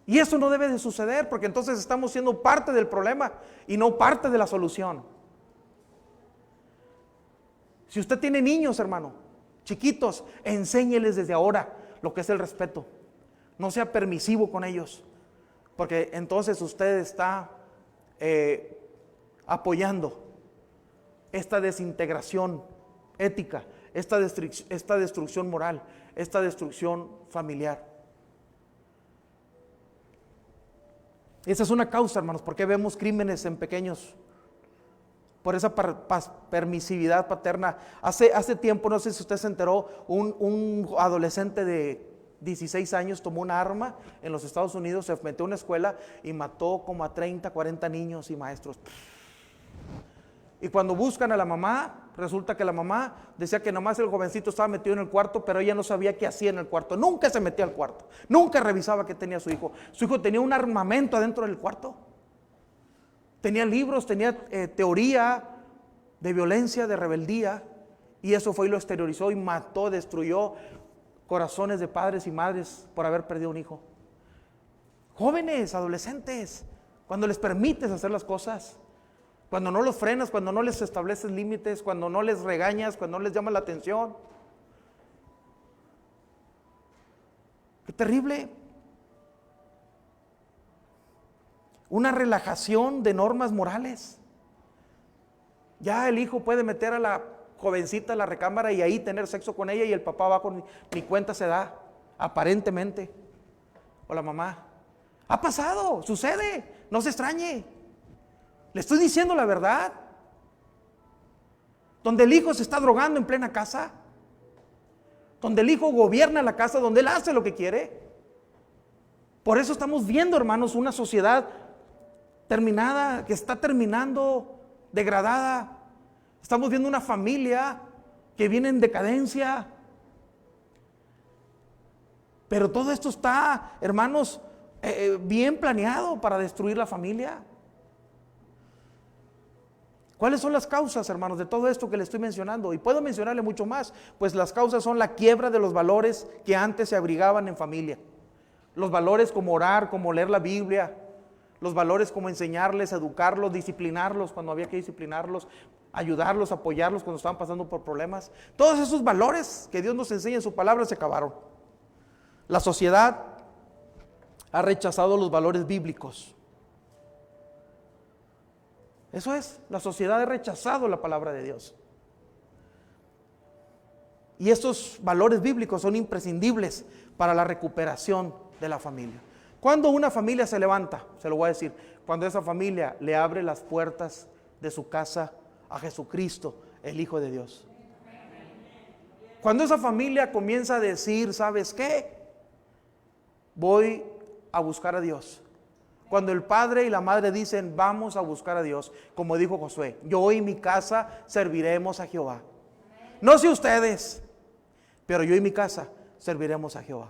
Y eso no debe de suceder, porque entonces estamos siendo parte del problema y no parte de la solución. Si usted tiene niños, hermano, chiquitos, enséñeles desde ahora lo que es el respeto. No sea permisivo con ellos, porque entonces usted está apoyando esta desintegración ética, esta destrucción moral, esta destrucción familiar. Esa es una causa, hermanos, porque vemos crímenes en pequeños, por esa permisividad paterna. Hace tiempo, no sé si usted se enteró, un adolescente de 16 años, tomó una arma en los Estados Unidos, se metió a una escuela y mató como a 30, 40 niños y maestros. Y cuando buscan a la mamá, resulta que la mamá decía que nomás el jovencito estaba metido en el cuarto, pero ella no sabía qué hacía en el cuarto. Nunca se metía al cuarto, nunca revisaba qué tenía su hijo. Su hijo tenía un armamento adentro del cuarto. Tenía libros, tenía teoría de violencia, de rebeldía, y eso fue y lo exteriorizó y mató, destruyó corazones de padres y madres por haber perdido un hijo. Jóvenes, adolescentes, cuando les permites hacer las cosas, cuando no los frenas, cuando no les estableces límites, cuando no les regañas, cuando no les llamas la atención. Qué terrible. Una relajación de normas morales. Ya el hijo puede meter a la jovencita a la recámara y ahí tener sexo con ella y el papá abajo ni cuenta se da, aparentemente. O la mamá. Ha pasado, sucede, no se extrañe. Le estoy diciendo la verdad. Donde el hijo se está drogando en plena casa, donde el hijo gobierna la casa, donde él hace lo que quiere. Por eso estamos viendo, hermanos, una sociedad terminada, que está terminando, degradada. Estamos viendo una familia que viene en decadencia. Pero todo esto está, hermanos, bien planeado para destruir la familia. ¿Cuáles son las causas, hermanos, de todo esto que le estoy mencionando? Y puedo mencionarle mucho más, pues las causas son la quiebra de los valores que antes se abrigaban en familia. Los valores como orar, como leer la Biblia, los valores como enseñarles, educarlos, disciplinarlos cuando había que disciplinarlos, ayudarlos, apoyarlos cuando estaban pasando por problemas. Todos esos valores que Dios nos enseña en su palabra se acabaron. La sociedad ha rechazado los valores bíblicos. Eso es, la sociedad ha rechazado la palabra de Dios. Y estos valores bíblicos son imprescindibles para la recuperación de la familia. Cuando una familia se levanta, se lo voy a decir, cuando esa familia le abre las puertas de su casa a Jesucristo, el Hijo de Dios. Cuando esa familia comienza a decir, ¿sabes qué? Voy a buscar a Dios. Cuando el padre y la madre dicen, vamos a buscar a Dios, como dijo Josué, yo y mi casa serviremos a Jehová. No sé ustedes, pero yo y mi casa serviremos a Jehová.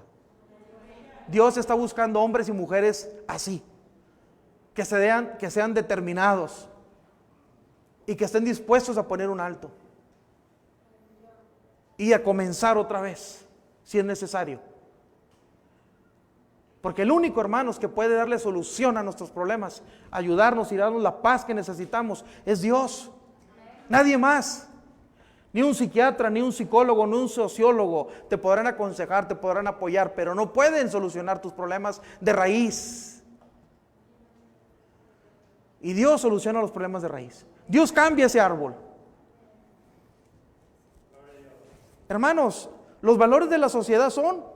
Dios está buscando hombres y mujeres así, que sean determinados y que estén dispuestos a poner un alto y a comenzar otra vez, si es necesario. Porque el único, hermanos, que puede darle solución a nuestros problemas, ayudarnos y darnos la paz que necesitamos, es Dios. Nadie más. Ni un psiquiatra, ni un psicólogo, ni un sociólogo te podrán aconsejar, te podrán apoyar, pero no pueden solucionar tus problemas de raíz. Y Dios soluciona los problemas de raíz. Dios cambia ese árbol. Hermanos, los valores de la sociedad son,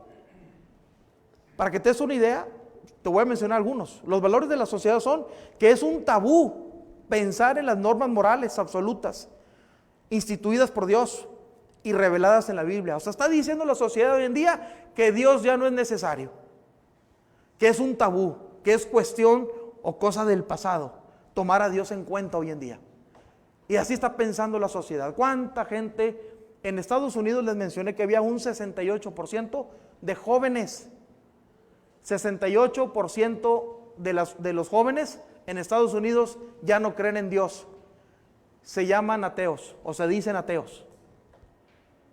para que te des una idea, te voy a mencionar algunos. Los valores de la sociedad son que es un tabú pensar en las normas morales absolutas, instituidas por Dios y reveladas en la Biblia. O sea, está diciendo la sociedad hoy en día que Dios ya no es necesario, que es un tabú, que es cuestión o cosa del pasado, tomar a Dios en cuenta hoy en día. Y así está pensando la sociedad. ¿Cuánta gente en Estados Unidos? Les mencioné que había un 68% de jóvenes. 68% de los jóvenes en Estados Unidos ya no creen en Dios. Se llaman ateos o se dicen ateos.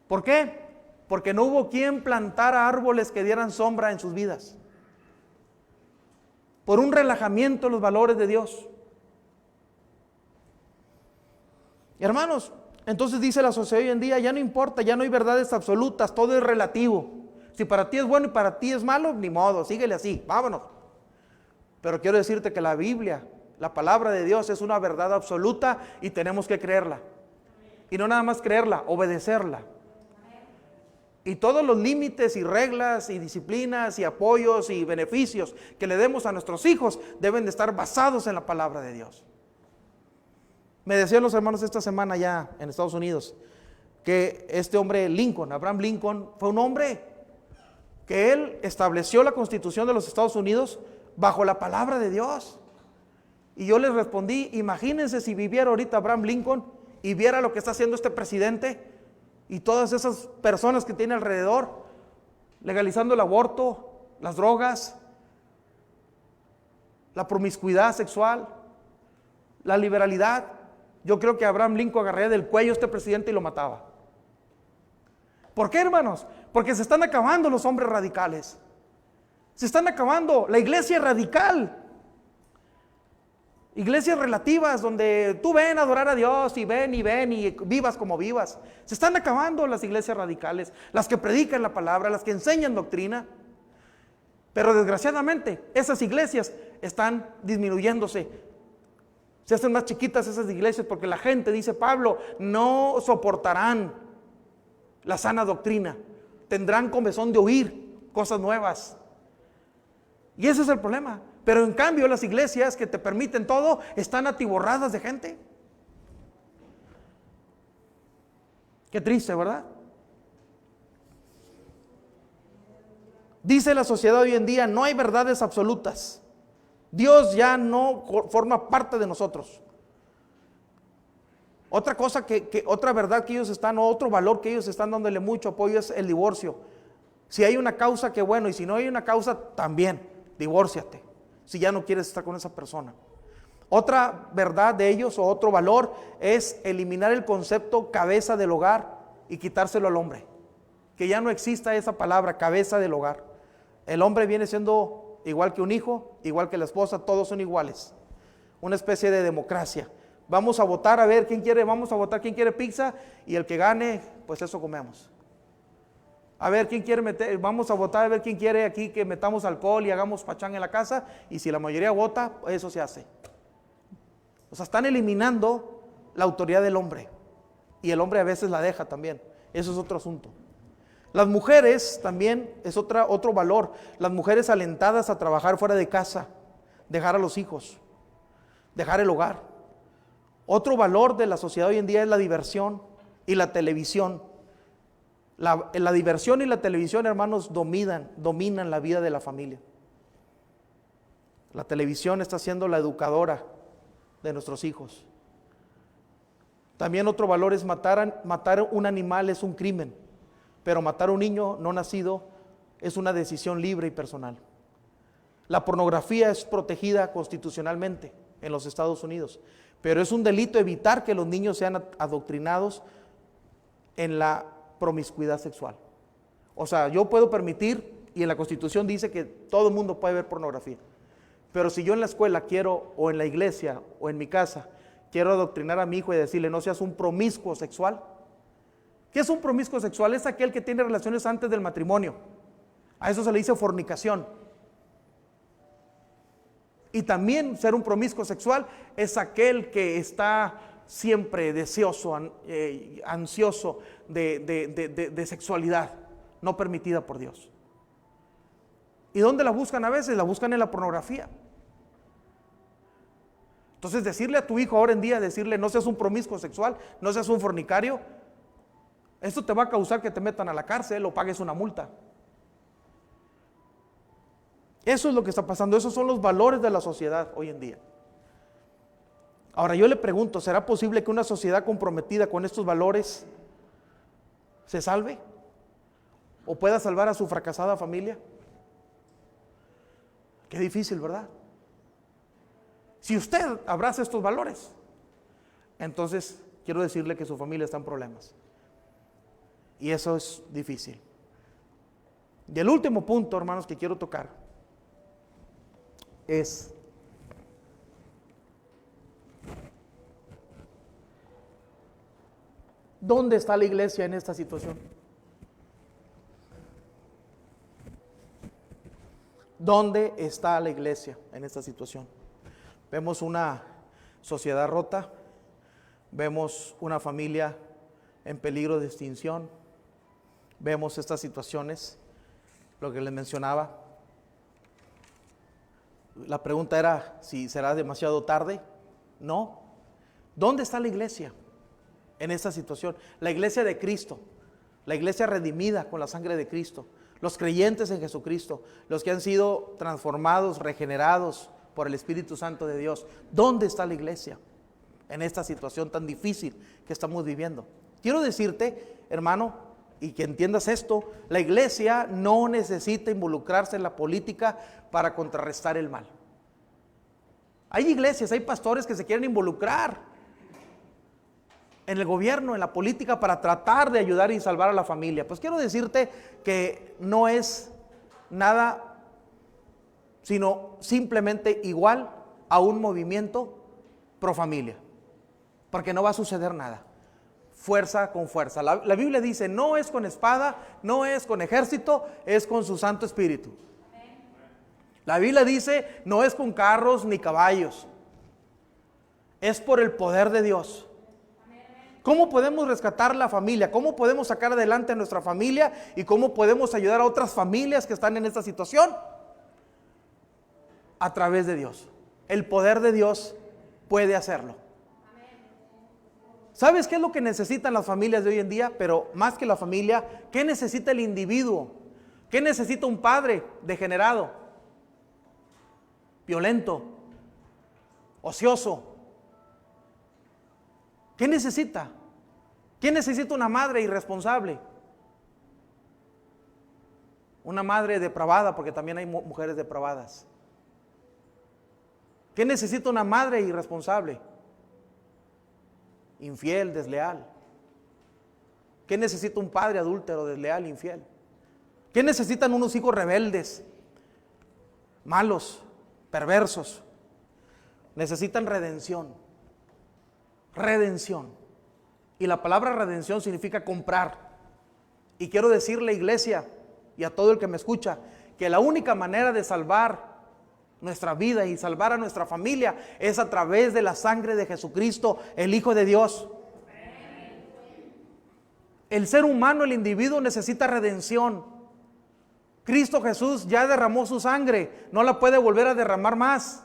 ¿Por qué? Porque no hubo quien plantara árboles que dieran sombra en sus vidas. Por un relajamiento en los valores de Dios. Hermanos, entonces dice la sociedad hoy en día, ya no importa, ya no hay verdades absolutas, todo es relativo. Si para ti es bueno y para ti es malo, ni modo, síguele así, vámonos. Pero quiero decirte que la Biblia, la palabra de Dios es una verdad absoluta y tenemos que creerla. Y no nada más creerla, obedecerla. Y todos los límites y reglas y disciplinas y apoyos y beneficios que le demos a nuestros hijos deben de estar basados en la palabra de Dios. Me decían los hermanos esta semana ya en Estados Unidos que este hombre Lincoln, Abraham Lincoln, fue un hombre que él estableció la Constitución de los Estados Unidos bajo la palabra de Dios. Y yo les respondí, imagínense si viviera ahorita Abraham Lincoln y viera lo que está haciendo este presidente y todas esas personas que tiene alrededor, legalizando el aborto, las drogas, la promiscuidad sexual, la liberalidad. Yo creo que Abraham Lincoln agarraría del cuello a este presidente y lo mataba. ¿Por qué, hermanos? Porque se están acabando los hombres radicales. Se están acabando la iglesia radical. Iglesias relativas donde tú ven a adorar a Dios y ven y vivas como vivas. Se están acabando las iglesias radicales, las que predican la palabra, las que enseñan doctrina. Pero desgraciadamente esas iglesias están disminuyéndose. Se hacen más chiquitas esas iglesias porque la gente, dice Pablo, no soportarán la sana doctrina. Tendrán comezón de oír cosas nuevas. Y ese es el problema. Pero en cambio las iglesias que te permiten todo están atiborradas de gente. Qué triste, ¿verdad? Dice la sociedad hoy en día, no hay verdades absolutas. Dios ya no forma parte de nosotros. Otra cosa otra verdad que ellos están, o otro valor que ellos están dándole mucho apoyo es el divorcio. Si hay una causa, qué bueno, y si no hay una causa, también, divórciate, si ya no quieres estar con esa persona. Otra verdad de ellos, o otro valor, es eliminar el concepto cabeza del hogar y quitárselo al hombre. Que ya no exista esa palabra, cabeza del hogar. El hombre viene siendo igual que un hijo, igual que la esposa, todos son iguales. Una especie de democracia. Vamos a votar a ver quién quiere, vamos a votar quién quiere pizza, y el que gane, pues eso comemos. A ver quién quiere meter, vamos a votar a ver quién quiere aquí que metamos alcohol y hagamos pachán en la casa, y si la mayoría vota, eso se hace. O sea, están eliminando la autoridad del hombre, y el hombre a veces la deja también. Eso es otro asunto. Las mujeres también es otro valor. Las mujeres alentadas a trabajar fuera de casa, dejar a los hijos, dejar el hogar. Otro valor de la sociedad hoy en día es la diversión y la televisión. La diversión y la televisión, hermanos, dominan la vida de la familia. La televisión está siendo la educadora de nuestros hijos. También otro valor es matar un animal es un crimen, pero matar a un niño no nacido es una decisión libre y personal. La pornografía es protegida constitucionalmente en los Estados Unidos, pero es un delito evitar que los niños sean adoctrinados en la promiscuidad sexual. O sea, yo puedo permitir, y en la Constitución dice que todo el mundo puede ver pornografía, pero si yo en la escuela quiero, o en la iglesia, o en mi casa, quiero adoctrinar a mi hijo y decirle no seas un promiscuo sexual. ¿Qué es un promiscuo sexual? Es aquel que tiene relaciones antes del matrimonio. A eso se le dice fornicación. Y también ser un promiscuo sexual es aquel que está siempre deseoso, ansioso de sexualidad no permitida por Dios. ¿Y dónde la buscan a veces? La buscan en la pornografía. Entonces decirle a tu hijo ahora en día, decirle no seas un promiscuo sexual, no seas un fornicario, esto te va a causar que te metan a la cárcel o pagues una multa. Eso es lo que está pasando, esos son los valores de la sociedad hoy en día. Ahora yo le pregunto, ¿será posible que una sociedad comprometida con estos valores se salve? ¿O pueda salvar a su fracasada familia? Qué difícil, ¿verdad? Si usted abraza estos valores, entonces quiero decirle que su familia está en problemas. Y eso es difícil. Y el último punto, hermanos, que quiero tocar es ¿dónde está la iglesia en esta situación? ¿Dónde está la iglesia en esta situación? Vemos una sociedad rota, vemos una familia en peligro de extinción, vemos estas situaciones, lo que les mencionaba. La pregunta era si será demasiado tarde. No. ¿Dónde está la iglesia en esta situación? La iglesia de Cristo, la iglesia redimida con la sangre de Cristo, los creyentes en Jesucristo, los que han sido transformados, regenerados por el Espíritu Santo de Dios. ¿Dónde está la iglesia en esta situación tan difícil que estamos viviendo? Quiero decirte, hermano, y que entiendas esto, la iglesia no necesita involucrarse en la política para contrarrestar el mal. Hay iglesias, hay pastores que se quieren involucrar en el gobierno, en la política, para tratar de ayudar y salvar a la familia. Pues quiero decirte que no es nada sino simplemente igual a un movimiento pro familia, porque no va a suceder nada. Fuerza con fuerza. La Biblia dice, no es con espada, no es con ejército, es con su Santo Espíritu. La Biblia dice, no es con carros ni caballos, es por el poder de Dios. ¿Cómo podemos rescatar la familia? ¿Cómo podemos sacar adelante a nuestra familia? ¿Y cómo podemos ayudar a otras familias que están en esta situación? A través de Dios. El poder de Dios puede hacerlo. ¿Sabes qué es lo que necesitan las familias de hoy en día? Pero más que la familia, ¿qué necesita el individuo? ¿Qué necesita un padre degenerado, violento, ocioso? ¿Qué necesita? ¿Quién necesita una madre irresponsable? Una madre depravada, porque también hay mujeres depravadas. ¿Qué necesita una madre irresponsable? Infiel, desleal. ¿Qué necesita un padre adúltero, desleal, infiel? ¿Qué necesitan unos hijos rebeldes, malos, perversos? Necesitan redención. Redención. Y la palabra redención significa comprar. Y quiero decirle, iglesia, y a todo el que me escucha, que la única manera de salvar nuestra vida y salvar a nuestra familia es a través de la sangre de Jesucristo, el Hijo de Dios. El ser humano, el individuo, necesita redención. Cristo Jesús ya derramó su sangre, no la puede volver a derramar más.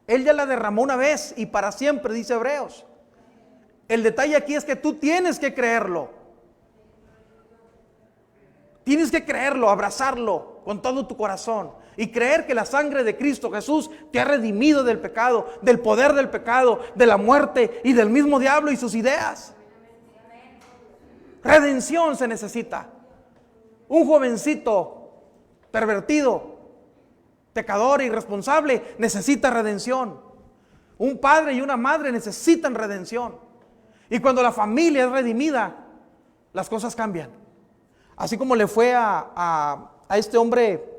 Él ya la derramó una vez y para siempre, dice Hebreos. El detalle aquí es que tú tienes que creerlo. Tienes que creerlo, abrazarlo con todo tu corazón y creer que la sangre de Cristo Jesús te ha redimido del pecado, del poder del pecado, de la muerte y del mismo diablo y sus ideas. Redención se necesita. Un jovencito pervertido, pecador, irresponsable, necesita redención. Un padre y una madre necesitan redención. Y cuando la familia es redimida, las cosas cambian. Así como le fue a este hombre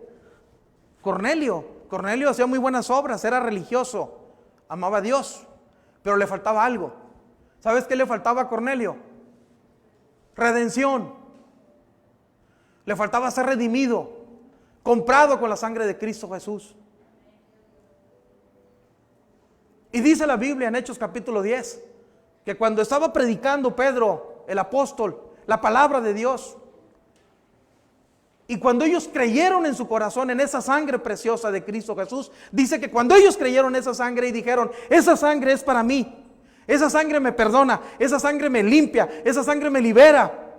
Cornelio. Cornelio hacía muy buenas obras, era religioso, amaba a Dios, pero le faltaba algo. ¿Sabes qué le faltaba a Cornelio? Redención. Le faltaba ser redimido, comprado con la sangre de Cristo Jesús. Y dice la Biblia en Hechos capítulo 10, que cuando estaba predicando Pedro, el apóstol, la palabra de Dios, y cuando ellos creyeron en su corazón en esa sangre preciosa de Cristo Jesús, dice que cuando ellos creyeron en esa sangre y dijeron, esa sangre es para mí, esa sangre me perdona, esa sangre me limpia, esa sangre me libera.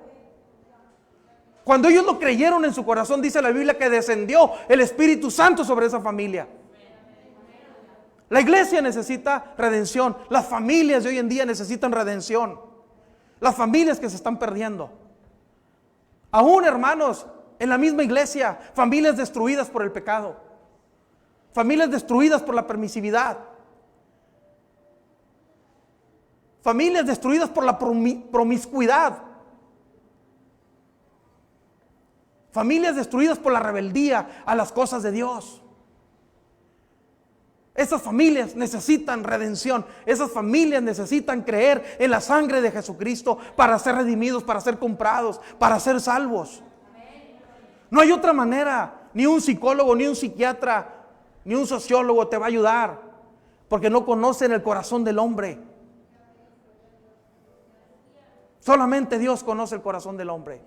Cuando ellos lo creyeron en su corazón, dice la Biblia que descendió el Espíritu Santo sobre esa familia. La iglesia necesita redención. Las familias de hoy en día necesitan redención. Las familias que se están perdiendo. Aún, hermanos, en la misma iglesia, familias destruidas por el pecado. Familias destruidas por la permisividad. Familias destruidas por la promiscuidad. Familias destruidas por la rebeldía a las cosas de Dios. Esas familias necesitan redención. Esas familias necesitan creer en la sangre de Jesucristo para ser redimidos, para ser comprados, para ser salvos. No hay otra manera. Ni un psicólogo, ni un psiquiatra, ni un sociólogo te va a ayudar, porque no conocen el corazón del hombre. Solamente Dios conoce el corazón del hombre.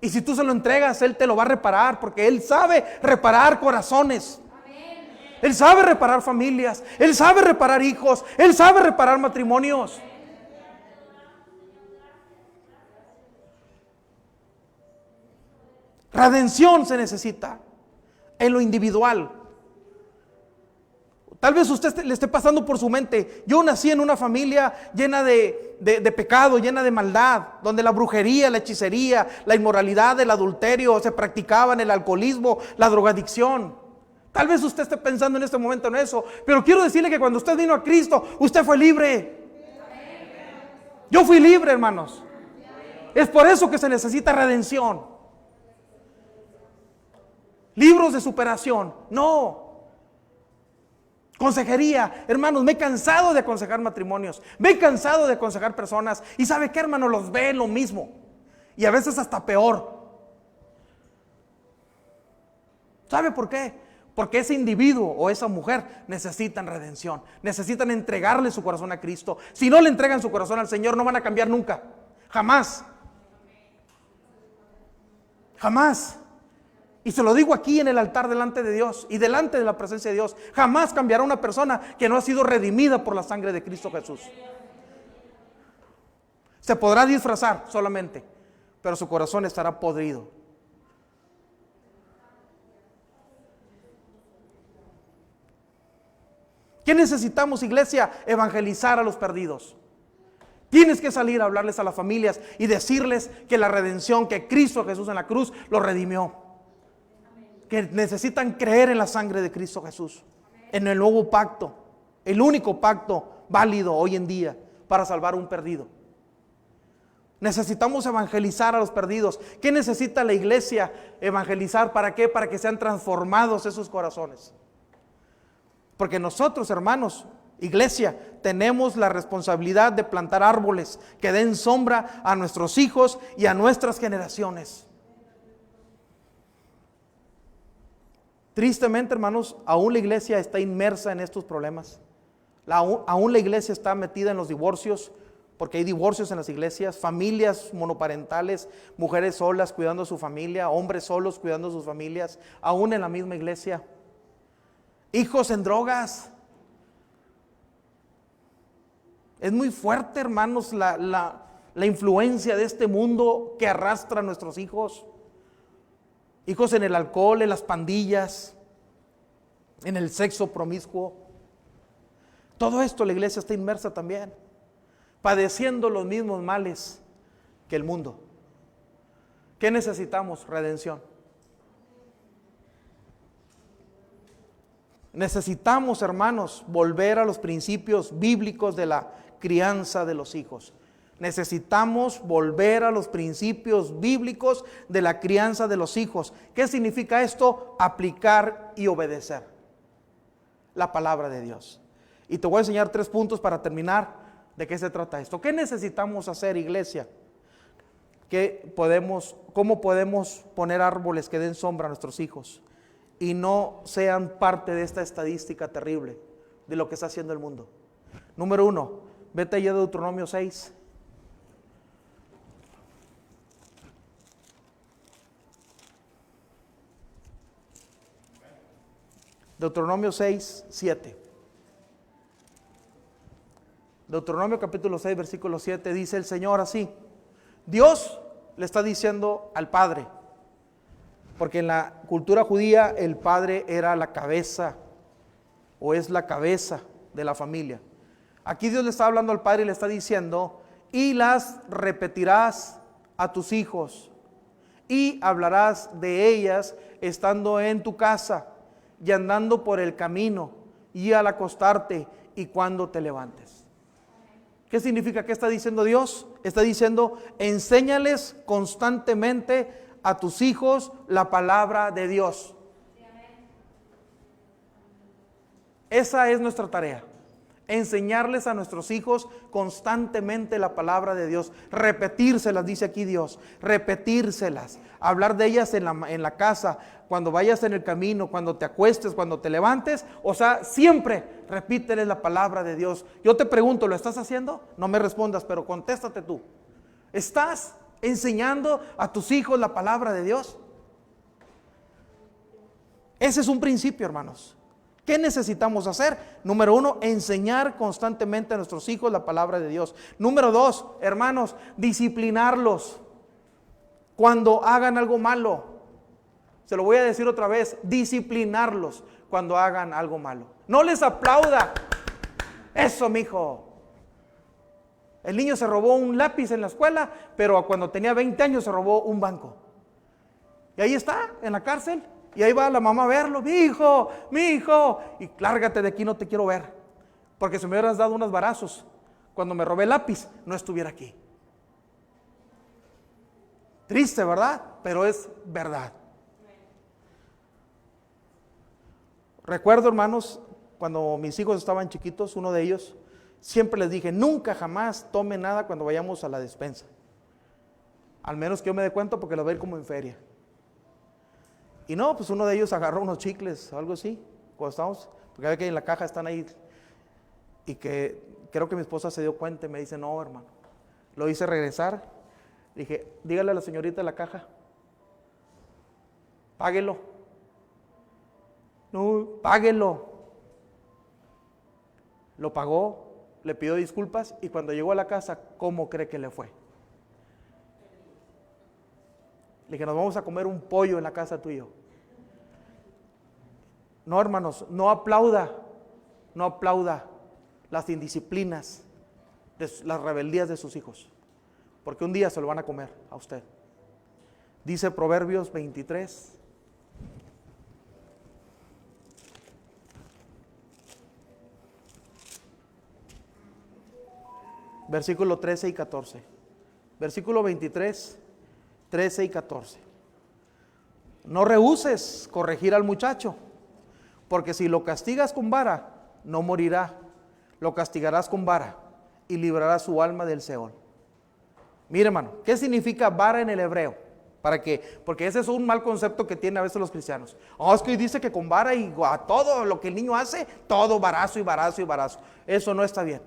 Y si tú se lo entregas, Él te lo va a reparar, porque Él sabe reparar corazones. Él sabe reparar familias, Él sabe reparar hijos, Él sabe reparar matrimonios. Redención se necesita en lo individual. Tal vez usted le esté pasando por su mente: yo nací en una familia llena de pecado, llena de maldad, donde la brujería, la hechicería, la inmoralidad, el adulterio se practicaban, el alcoholismo, la drogadicción. Tal vez usted esté pensando en este momento en eso, pero quiero decirle que cuando usted vino a Cristo, usted fue libre. Yo fui libre, hermanos. Es por eso que se necesita redención. Libros de superación, no. Consejería, hermanos, me he cansado de aconsejar matrimonios, me he cansado de aconsejar personas, y ¿sabe qué, hermano? Los ve lo mismo, y a veces hasta peor. ¿Sabe por qué? Porque ese individuo o esa mujer necesitan redención, necesitan entregarle su corazón a Cristo. Si no le entregan su corazón al Señor, no van a cambiar nunca, jamás. Jamás. Y se lo digo aquí en el altar delante de Dios y delante de la presencia de Dios: jamás cambiará una persona que no ha sido redimida por la sangre de Cristo Jesús. Se podrá disfrazar solamente, pero su corazón estará podrido. ¿Qué necesitamos, iglesia? Evangelizar a los perdidos. Tienes que salir a hablarles a las familias y decirles que la redención, que Cristo Jesús en la cruz los redimió. Que necesitan creer en la sangre de Cristo Jesús, en el nuevo pacto, el único pacto válido hoy en día para salvar a un perdido. Necesitamos evangelizar a los perdidos. ¿Qué necesita la iglesia evangelizar? ¿Para qué? Para que sean transformados esos corazones. Porque nosotros, hermanos, iglesia, tenemos la responsabilidad de plantar árboles que den sombra a nuestros hijos y a nuestras generaciones. Tristemente, hermanos, aún la iglesia está inmersa en estos problemas. Aún la iglesia está metida en los divorcios, porque hay divorcios en las iglesias, familias monoparentales, mujeres solas cuidando a su familia, hombres solos cuidando a sus familias, aún en la misma iglesia. Hijos en drogas. Es muy fuerte, hermanos, la influencia de este mundo que arrastra a nuestros hijos. Hijos en el alcohol, en las pandillas, en el sexo promiscuo. Todo esto la iglesia está inmersa también, padeciendo los mismos males que el mundo. ¿Qué necesitamos? Redención. Necesitamos, hermanos, volver a los principios bíblicos de la crianza de los hijos. Necesitamos volver a los principios bíblicos de la crianza de los hijos. ¿Qué significa esto? Aplicar y obedecer la palabra de Dios. Y te voy a enseñar 3 puntos para terminar. ¿De qué se trata esto? ¿Qué necesitamos hacer, iglesia? ¿Cómo podemos poner árboles que den sombra a nuestros hijos y no sean parte de esta estadística terrible de lo que está haciendo el mundo? Número 1, vete allá a Deuteronomio 6. Deuteronomio 6, 7. Deuteronomio capítulo 6, versículo 7, dice el Señor así. Dios le está diciendo al padre, porque en la cultura judía el padre era la cabeza, o es la cabeza de la familia. Aquí Dios le está hablando al padre y le está diciendo: y las repetirás a tus hijos, y hablarás de ellas estando en tu casa, y andando por el camino, y al acostarte, y cuando te levantes. ¿Qué significa? ¿Qué está diciendo Dios? Está diciendo: enséñales constantemente a tus hijos la palabra de Dios. Esa es nuestra tarea. Enseñarles a nuestros hijos constantemente la palabra de Dios, repetírselas, dice aquí Dios, repetírselas, hablar de ellas en la casa, cuando vayas en el camino, cuando te acuestes, cuando te levantes, o sea, siempre repíteles la palabra de Dios. Yo te pregunto, ¿lo estás haciendo? No me respondas, pero contéstate tú. ¿Estás enseñando a tus hijos la palabra de Dios? Ese es un principio, hermanos. ¿Qué necesitamos hacer? Número 1, enseñar constantemente a nuestros hijos la palabra de Dios. Número 2, hermanos, disciplinarlos cuando hagan algo malo. Se lo voy a decir otra vez, disciplinarlos cuando hagan algo malo. No les aplauda. Eso, mijo. El niño se robó un lápiz en la escuela, pero cuando tenía 20 años se robó un banco. Y ahí está, en la cárcel. Y ahí va la mamá a verlo. Mi hijo. Y lárgate de aquí, no te quiero ver. Porque si me hubieras dado unos varazos cuando me robé el lápiz, no estuviera aquí. Triste, ¿verdad? Pero es verdad. Recuerdo, hermanos, cuando mis hijos estaban chiquitos, uno de ellos, siempre les dije, nunca jamás tomen nada cuando vayamos a la despensa. Al menos que yo me dé cuenta, porque lo voy a ir como en feria. Y no, pues uno de ellos agarró unos chicles o algo así, cuando estábamos, porque ve que en la caja están ahí. Y que creo que mi esposa se dio cuenta y me dice, no, hermano. Lo hice regresar. Dije, dígale a la señorita de la caja, páguelo. No, páguelo. Lo pagó, le pidió disculpas y cuando llegó a la casa, ¿cómo cree que le fue? Le dije, nos vamos a comer un pollo en la casa tuyo. No, hermanos, no aplauda las indisciplinas, las rebeldías de sus hijos, porque un día se lo van a comer a usted. Dice Proverbios 23. Versículo 13 y 14. Versículo 23, 13 y 14. No rehúses corregir al muchacho, porque si lo castigas con vara, no morirá. Lo castigarás con vara y librarás su alma del Seol. Mire, hermano, ¿qué significa vara en el hebreo? ¿Para qué? Porque ese es un mal concepto que tienen a veces los cristianos. Es que dice que con vara y a todo lo que el niño hace, todo varazo y varazo y varazo. Eso no está bien.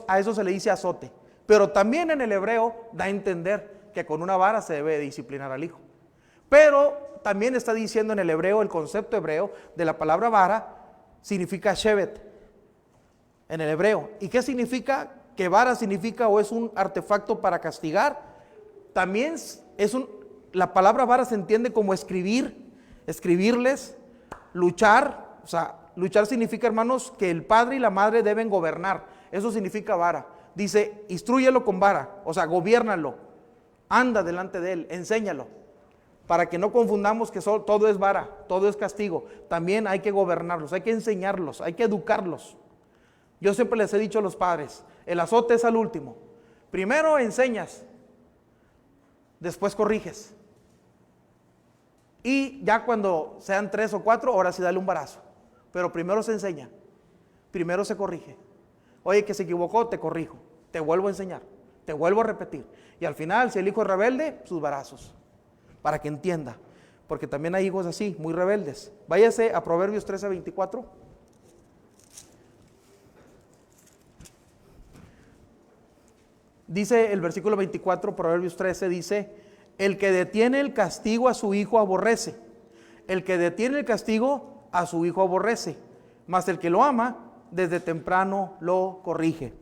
A eso se le dice azote. Pero también en el hebreo da a entender que con una vara se debe disciplinar al hijo. Pero también está diciendo en el hebreo, el concepto hebreo de la palabra vara significa shevet en el hebreo. ¿Y qué significa? Que vara significa o es un artefacto para castigar. También la palabra vara se entiende como escribirles, luchar. O sea, luchar significa, hermanos, que el padre y la madre deben gobernar. Eso significa vara. Dice, instrúyelo con vara, o sea, gobiérnalo, anda delante de él, enséñalo, para que no confundamos que todo es vara, todo es castigo. También hay que gobernarlos, hay que enseñarlos, hay que educarlos. Yo siempre les he dicho a los padres, el azote es al último. Primero enseñas, después corriges. Y ya cuando sean 3 o 4, ahora sí dale un varazo. Pero primero se enseña, primero se corrige. Oye, que se equivocó, te corrijo, te vuelvo a enseñar, te vuelvo a repetir. Y al final, si el hijo es rebelde, sus varazos, para que entienda. Porque también hay hijos así, muy rebeldes. Váyase a Proverbios 13:24. Dice el versículo 24, Proverbios 13, dice, el que detiene el castigo a su hijo aborrece. El que detiene el castigo a su hijo aborrece. Mas el que lo ama, desde temprano lo corrige.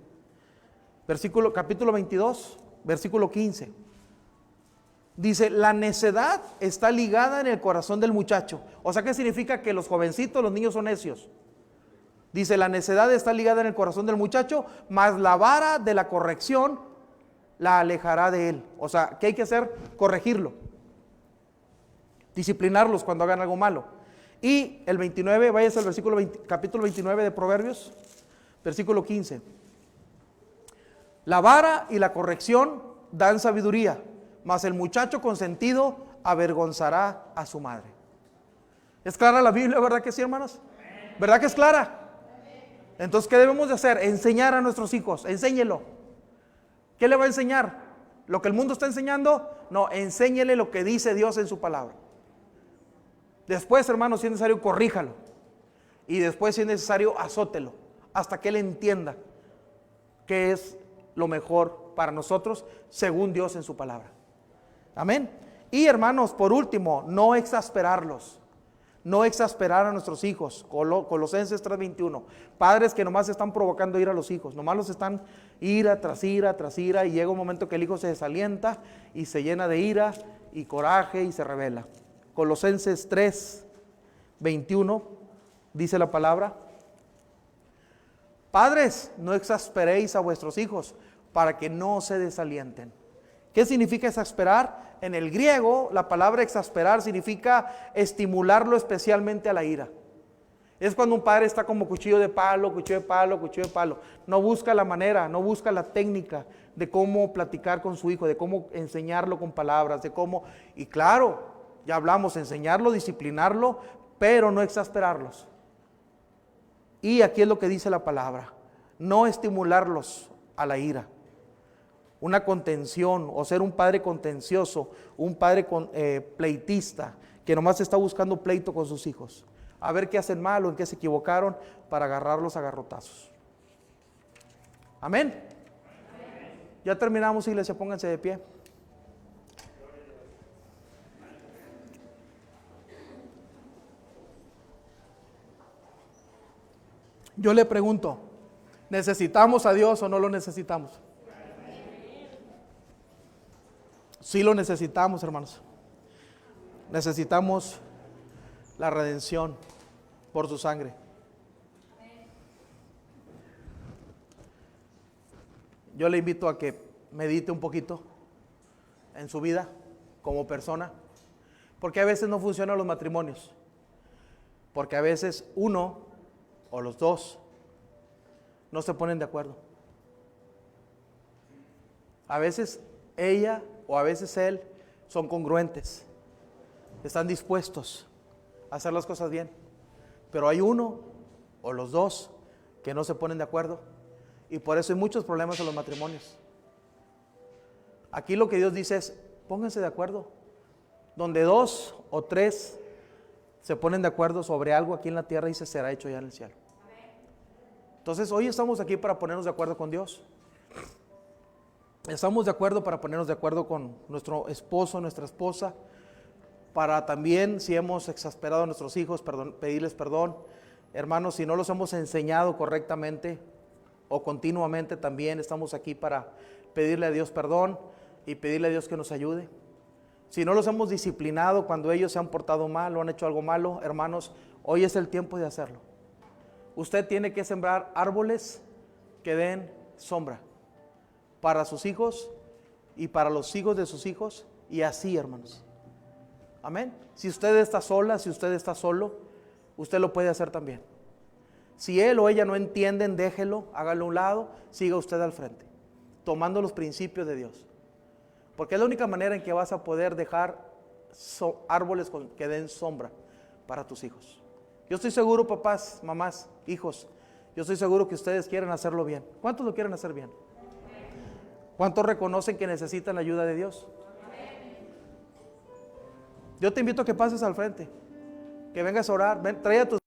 Capítulo 22, versículo 15. Dice, la necedad está ligada en el corazón del muchacho. O sea, ¿qué significa? Que los jovencitos, los niños son necios. Dice, la necedad está ligada en el corazón del muchacho, mas la vara de la corrección la alejará de él. O sea, ¿qué hay que hacer? Corregirlo. Disciplinarlos cuando hagan algo malo. Y el 29, váyase al capítulo 29 de Proverbios, versículo 15. La vara y la corrección dan sabiduría, mas el muchacho consentido avergonzará a su madre. ¿Es clara la Biblia, verdad que sí, hermanos? ¿Verdad que es clara? Entonces, ¿qué debemos de hacer? Enseñar a nuestros hijos, enséñelo. ¿Qué le va a enseñar? ¿Lo que el mundo está enseñando? No, enséñele lo que dice Dios en su palabra. Después, hermanos, si es necesario, corríjalo. Y después, si es necesario, azótelo, hasta que él entienda qué es lo mejor para nosotros, según Dios en su palabra. Amén. Y hermanos, por último, no exasperarlos. No exasperar a nuestros hijos. Colosenses 3:21. Padres que nomás están provocando ira a los hijos. Nomás los están ira tras ira tras ira. Y llega un momento que el hijo se desalienta y se llena de ira y coraje y se rebela. Colosenses 3, 21, dice la palabra: padres, no exasperéis a vuestros hijos para que no se desalienten. ¿Qué significa exasperar? En el griego, la palabra exasperar significa estimularlo especialmente a la ira. Es cuando un padre está como cuchillo de palo, cuchillo de palo, cuchillo de palo. No busca la manera, no busca la técnica de cómo platicar con su hijo, de cómo enseñarlo con palabras, de cómo... Y claro, ya hablamos, enseñarlo, disciplinarlo, pero no exasperarlos. Y aquí es lo que dice la palabra: no estimularlos a la ira. Una contención, o ser un padre contencioso, un padre pleitista, que nomás está buscando pleito con sus hijos, a ver qué hacen mal o en qué se equivocaron, para agarrarlos a garrotazos. Amén. Ya terminamos, iglesia, pónganse de pie. Yo le pregunto, ¿necesitamos a Dios o no lo necesitamos? Sí lo necesitamos, hermanos. Necesitamos la redención por su sangre. Yo le invito a que medite un poquito en su vida como persona, porque a veces no funcionan los matrimonios, porque a veces uno o los dos no se ponen de acuerdo. A veces ella o a veces él son congruentes, están dispuestos a hacer las cosas bien, pero hay uno o los dos que no se ponen de acuerdo, y por eso hay muchos problemas en los matrimonios. Aquí lo que Dios dice es: pónganse de acuerdo. Donde 2 o 3 se ponen de acuerdo sobre algo aquí en la tierra, dice, será hecho ya en el cielo. Entonces hoy estamos aquí para ponernos de acuerdo con Dios. Estamos de acuerdo para ponernos de acuerdo con nuestro esposo, nuestra esposa, para también, si hemos exasperado a nuestros hijos, pedirles perdón. Hermanos, si no los hemos enseñado correctamente o continuamente, también estamos aquí para pedirle a Dios perdón y pedirle a Dios que nos ayude. Si no los hemos disciplinado cuando ellos se han portado mal o han hecho algo malo, hermanos, hoy es el tiempo de hacerlo. Usted tiene que sembrar árboles que den sombra para sus hijos y para los hijos de sus hijos, y así, hermanos. Amén. Si usted está sola, si usted está solo, usted lo puede hacer también. Si él o ella no entienden, déjelo, hágalo a un lado, siga usted al frente, tomando los principios de Dios. Porque es la única manera en que vas a poder dejar árboles que den sombra para tus hijos. Yo estoy seguro, papás, mamás, hijos, yo estoy seguro que ustedes quieren hacerlo bien. ¿Cuántos lo quieren hacer bien? ¿Cuántos reconocen que necesitan la ayuda de Dios? Yo te invito a que pases al frente, que vengas a orar. Ven, trae a tus